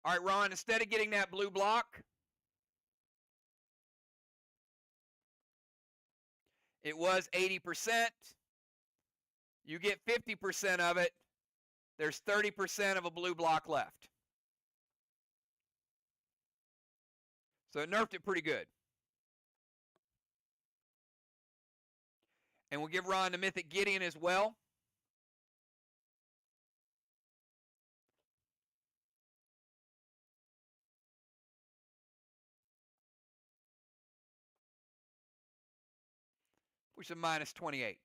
All right, Ron, instead of getting that blue block, it was 80%. You get 50% of it. There's 30% of a blue block left. So it nerfed it pretty good. And we'll give Ron the Mythic Gideon as well. Which is minus 28.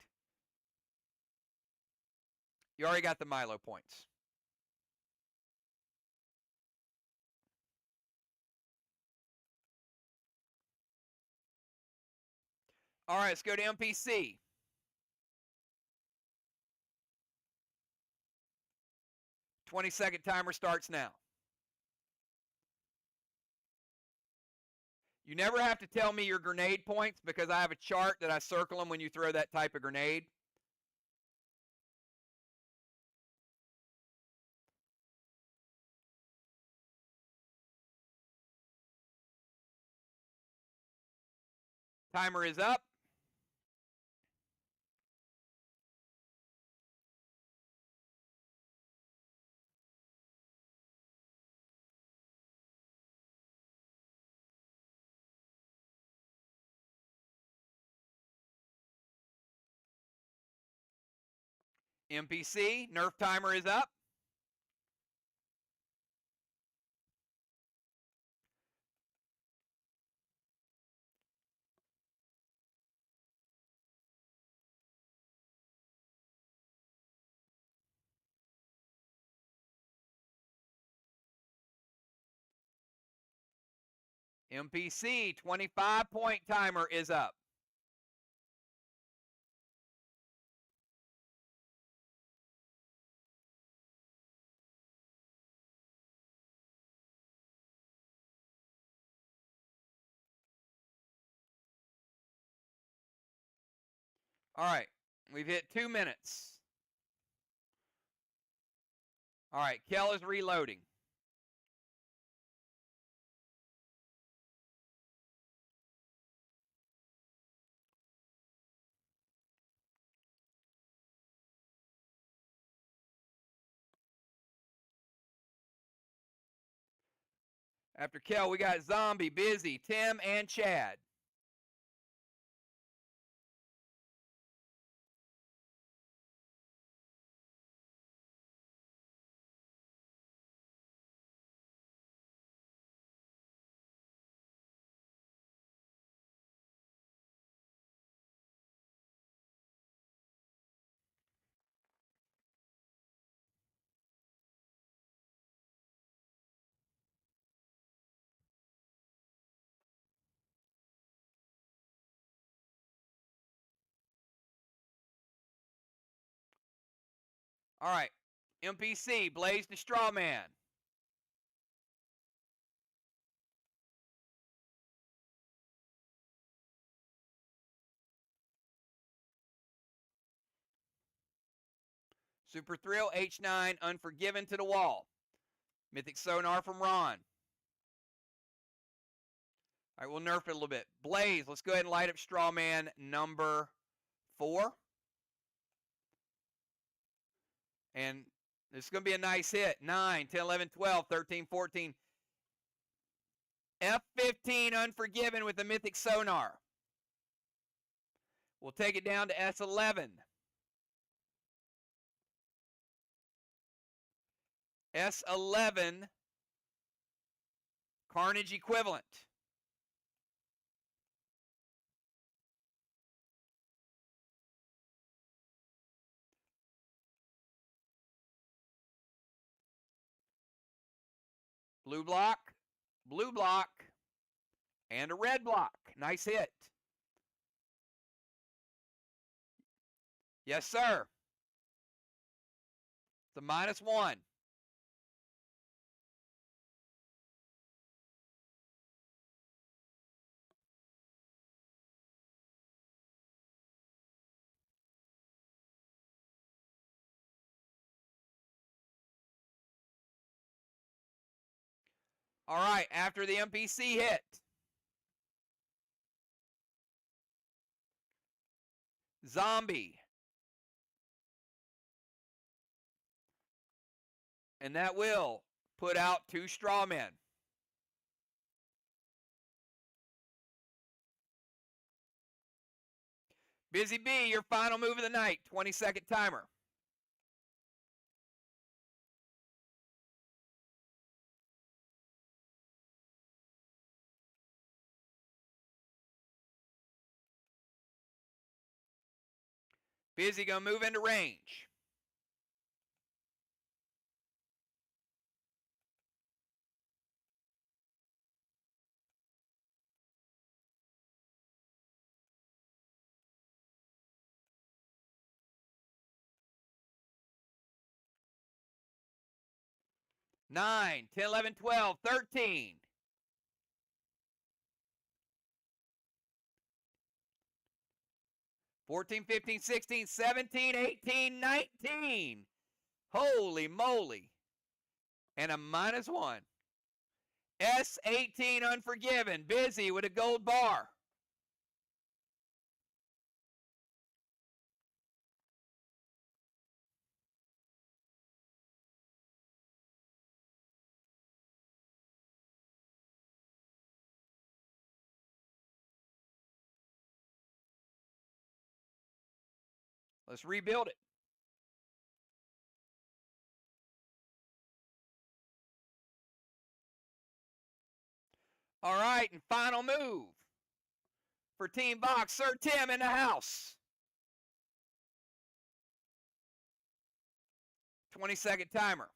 You already got the Milo points. All right, let's go to MPC. Twenty-second timer starts now. You never have to tell me your grenade points because I have a chart that I circle them when you throw that type of grenade. Timer is up. MPC, nerf timer is up. MPC, 25-point timer is up. All right, we've hit 2 minutes. All right, Kel is reloading. After Kel, we got Zombie, Busy, Tim, and Chad. All right, MPC, Blaze the Straw Man. Super Thrill, H9, Unforgiven to the wall. Mythic Sonar from Ron. All right, we'll nerf it a little bit. Blaze, let's go ahead and light up Straw Man number 4. And this is going to be a nice hit. 9, 10, 11, 12, 13, 14. F15 Unforgiven with the Mythic Sonar. We'll take it down to S11. S11 Carnage Equivalent. Blue block, and a red block. Nice hit. Yes, sir. It's a -1. All right, after the MPC hit, Zombie. And that will put out 2 straw men. Busy Bee, your final move of the night, 20-second timer. Busy gonna move into range. Nine, 10, 11, 12, 13. 14, 15, 16, 17, 18, 19. Holy moly. And a -1. S18 Unforgiven. Busy with a gold bar. Let's rebuild it. All right, and final move for Team VOX. Sir Tim in the house. 20-second timer.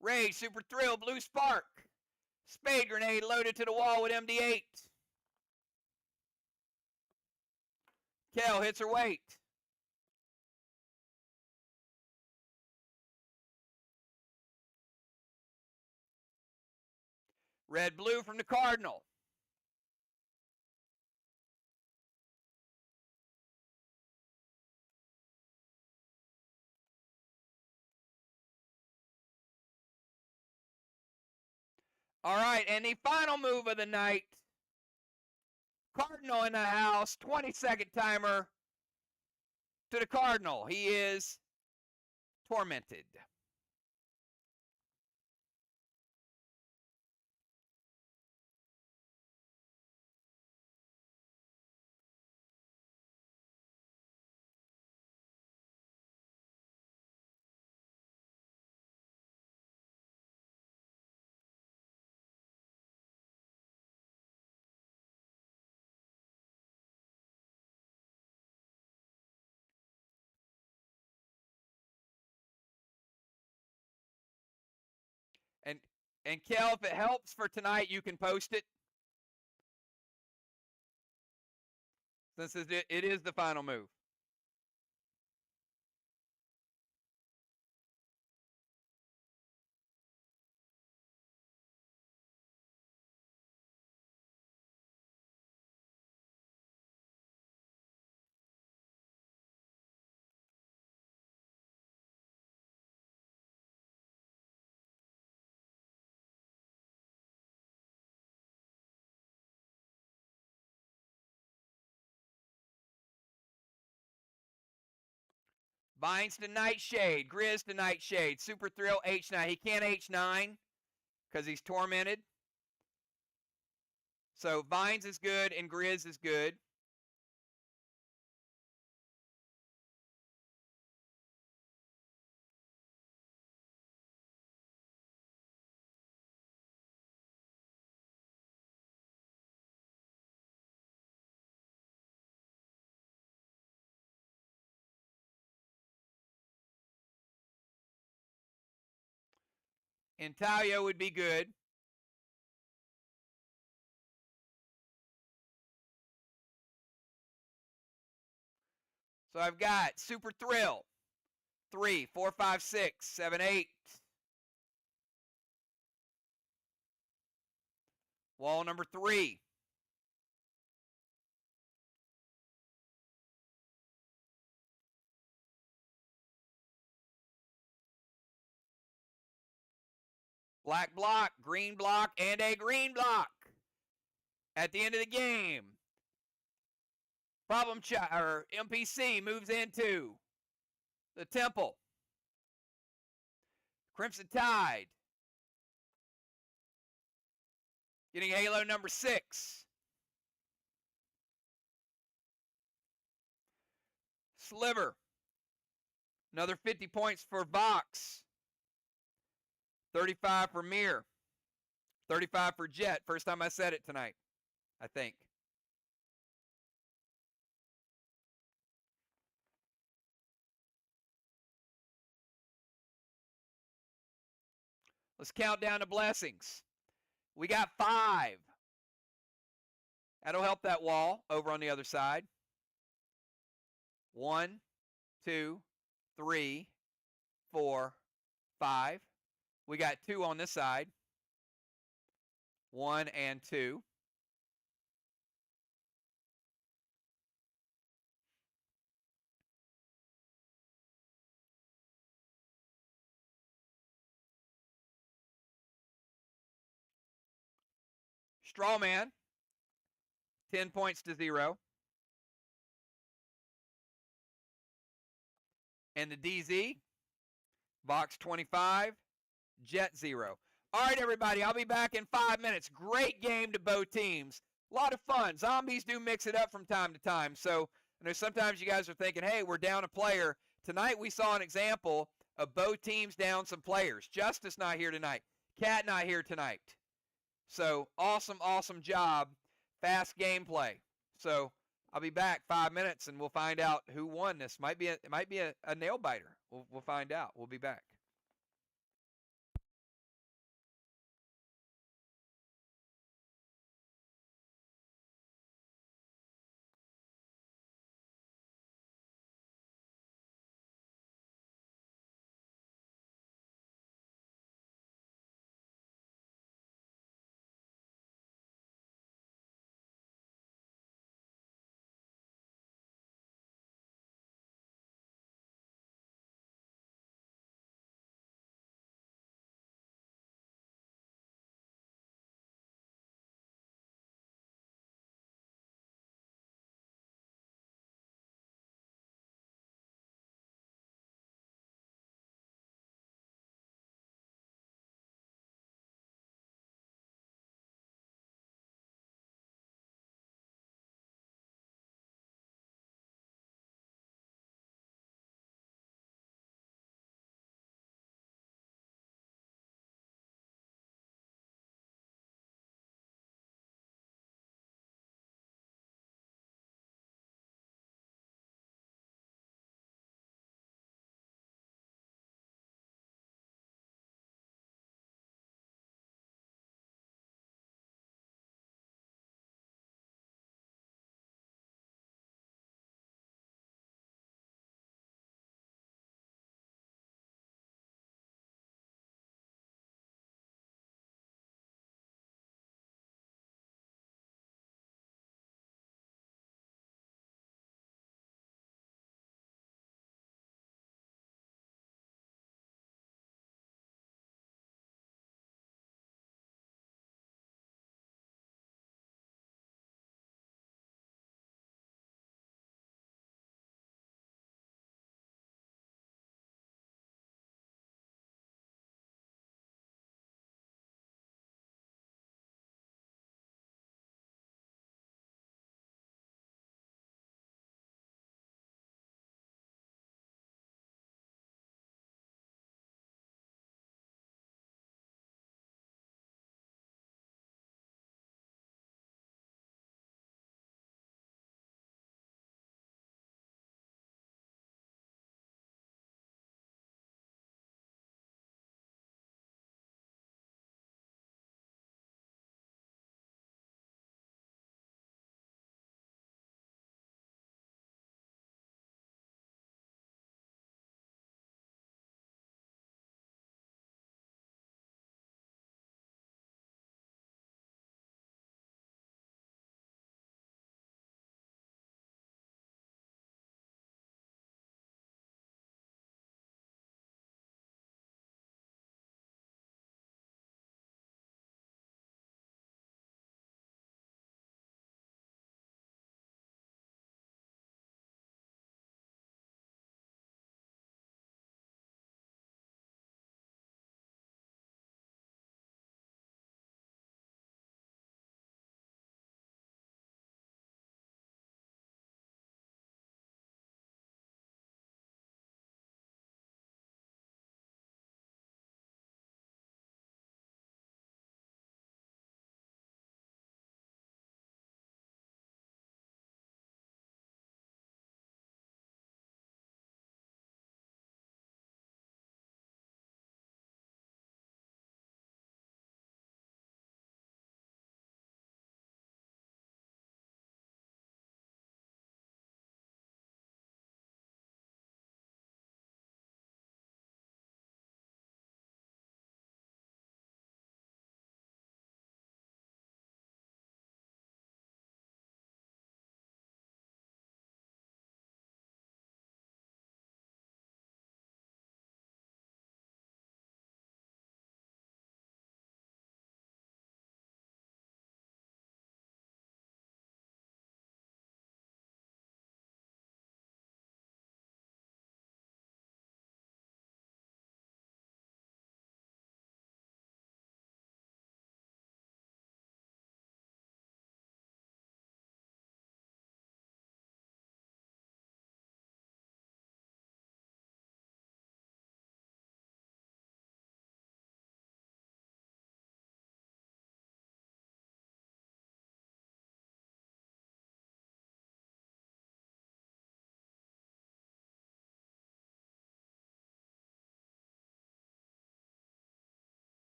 Rage, Super Thrill, Blue Spark. Spade Grenade loaded to the wall with MD8. Kel hits her weight. Red Blue from the Cardinal. All right, and the final move of the night. Cardinal in the house, 20-second timer to the Cardinal. He is tormented. And Kel, if it helps for tonight, you can post it. Since it is the final move. Vines to Nightshade. Grizz to Nightshade. Super Thrill H9. He can't H9 because he's tormented. So Vines is good and Grizz is good. Intaglio would be good. So I've got Super Thrill. 3, 4, 5, 6, 7, 8. Wall number 3. Black block, green block, and a green block. At the end of the game, Problem Child or MPC moves into the Temple. Crimson Tide getting Halo number 6. Sliver. Another 50 points for VOX. 35 for Mir. 35 for Jet. First time I said it tonight, I think. Let's count down to blessings. We got 5. That'll help that wall over on the other side. 1, 2, 3, 4, 5. We got 2 on this side. 1 and 2. Strawman, 10 points to 0. And the DZ, Vox 25, Jet 0. All right, everybody, I'll be back in 5 minutes. Great game to both teams. A lot of fun. Zombies do mix it up from time to time. So I know sometimes you guys are thinking, hey, we're down a player. Tonight we saw an example of both teams down some players. Justice not here tonight. Cat not here tonight. So awesome, awesome job. Fast gameplay. So I'll be back 5 minutes and we'll find out who won this. It might be a nail biter. We'll find out. We'll be back.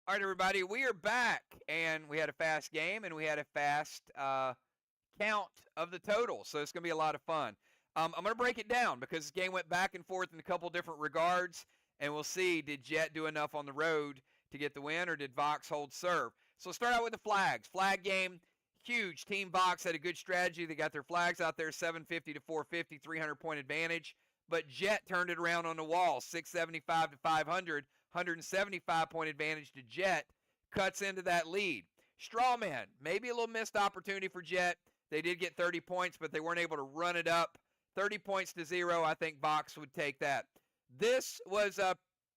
All right, everybody, we are back, and we had a fast game, and we had a fast count of the total, so it's going to be a lot of fun. I'm going to break it down because this game went back and forth in a couple different regards, and we'll see, did Jet do enough on the road to get the win, or did Vox hold serve? So let's start out with the flags. Flag game, huge. Team Vox had a good strategy. They got their flags out there, 750 to 450, 300-point advantage. But Jet turned it around on the wall, 675 to 500, 175-point advantage to Jet, cuts into that lead. Strawman, maybe a little missed opportunity for Jet. They did get 30 points, but they weren't able to run it up. 30 points to 0, I think Vox would take that. This was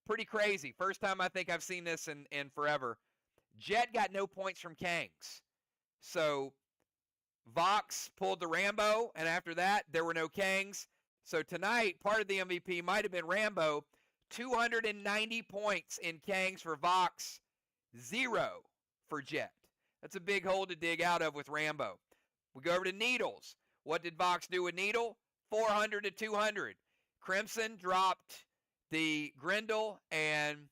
pretty crazy. First time I think I've seen this in forever. Jet got no points from Kangs. So Vox pulled the Rambo, and after that, there were no Kangs. So tonight, part of the MVP might have been Rambo. 290 points in Kangs for Vox, 0 for Jet. That's a big hole to dig out of with Rambo. We go over to Needles. What did Vox do with Needle? 400 to 200. Crimson dropped the Grendel, and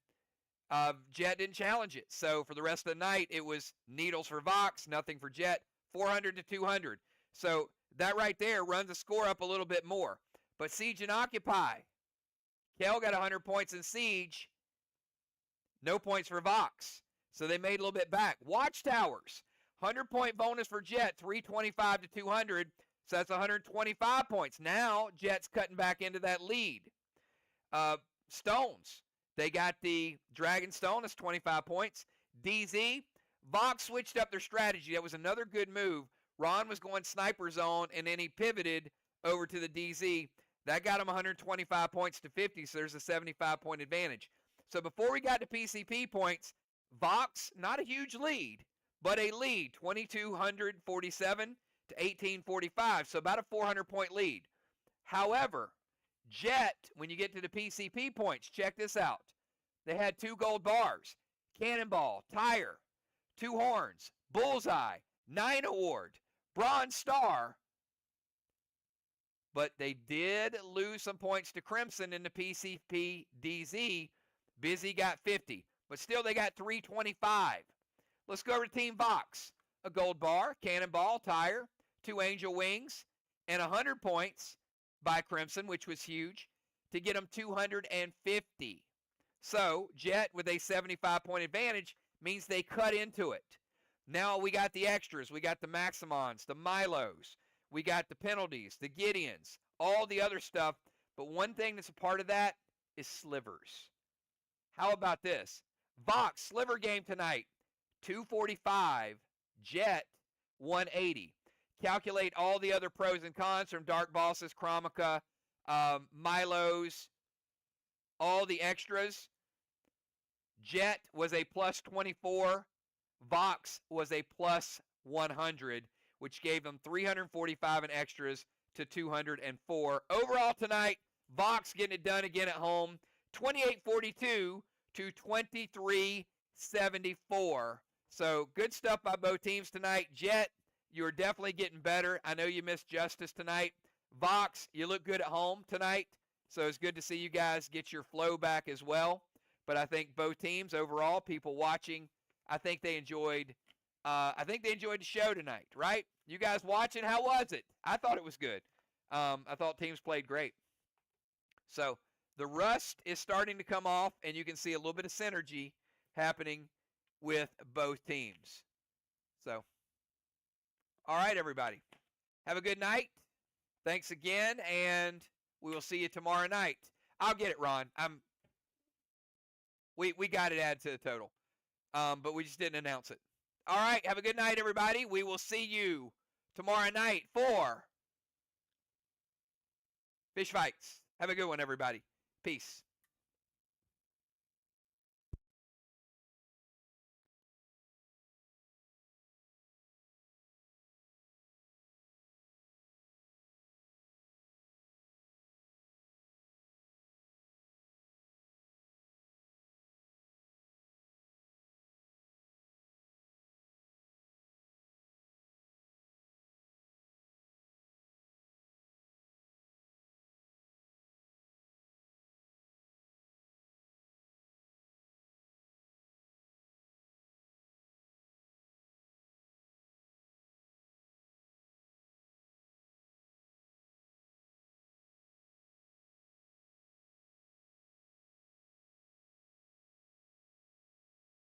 Jet didn't challenge it. So for the rest of the night, it was Needles for Vox, nothing for Jet, 400 to 200. So that right there runs the score up a little bit more. But Siege and Occupy, Kel got 100 points in Siege, no points for Vox. So they made a little bit back. Watchtowers, 100-point bonus for Jet, 325 to 200. So that's 125 points. Now Jet's cutting back into that lead. Stones, they got the Dragon Stone, that's 25 points. DZ, Vox switched up their strategy. That was another good move. Ron was going sniper zone, and then he pivoted over to the DZ. That got him 125 points to 50, so there's a 75-point advantage. So before we got to PCP points, Vox, not a huge lead, but a lead, 2,247 to 1,845, so about a 400-point lead. However, Jet, when you get to the PCP points, check this out. They had 2 gold bars, Cannonball, Tire, 2 horns, Bullseye, 9 award, Bronze Star, but they did lose some points to Crimson in the PCP DZ. Busy got 50, but still they got 325. Let's go over to Team Vox. A gold bar, Cannonball, Tire, 2 Angel Wings, and 100 points by Crimson, which was huge, to get them 250. So Jet, with a 75-point advantage, means they cut into it. Now we got the extras. We got the Maximons, the Milos. We got the penalties, the Gideons, all the other stuff. But one thing that's a part of that is slivers. How about this? Vox, sliver game tonight, 245. Jet, 180. Calculate all the other pros and cons from Dark Bosses, Chromica, Milos, all the extras. Jet was a plus 24. Vox was a plus 100, which gave them 345 in extras to 204. Overall tonight, Vox getting it done again at home, 28-42 to 23-74. So good stuff by both teams tonight. Jet, you're definitely getting better. I know you missed Justice tonight. Vox, you look good at home tonight. So it's good to see you guys get your flow back as well. But I think both teams overall, people watching, I think they enjoyed the show tonight, right? You guys watching, how was it? I thought it was good. I thought teams played great. So the rust is starting to come off, and you can see a little bit of synergy happening with both teams. So, all right, everybody. Have a good night. Thanks again, and we will see you tomorrow night. I'll get it, Ron. We got it added to the total, but we just didn't announce it. All right, have a good night, everybody. We will see you tomorrow night for Fish Fights. Have a good one, everybody. Peace.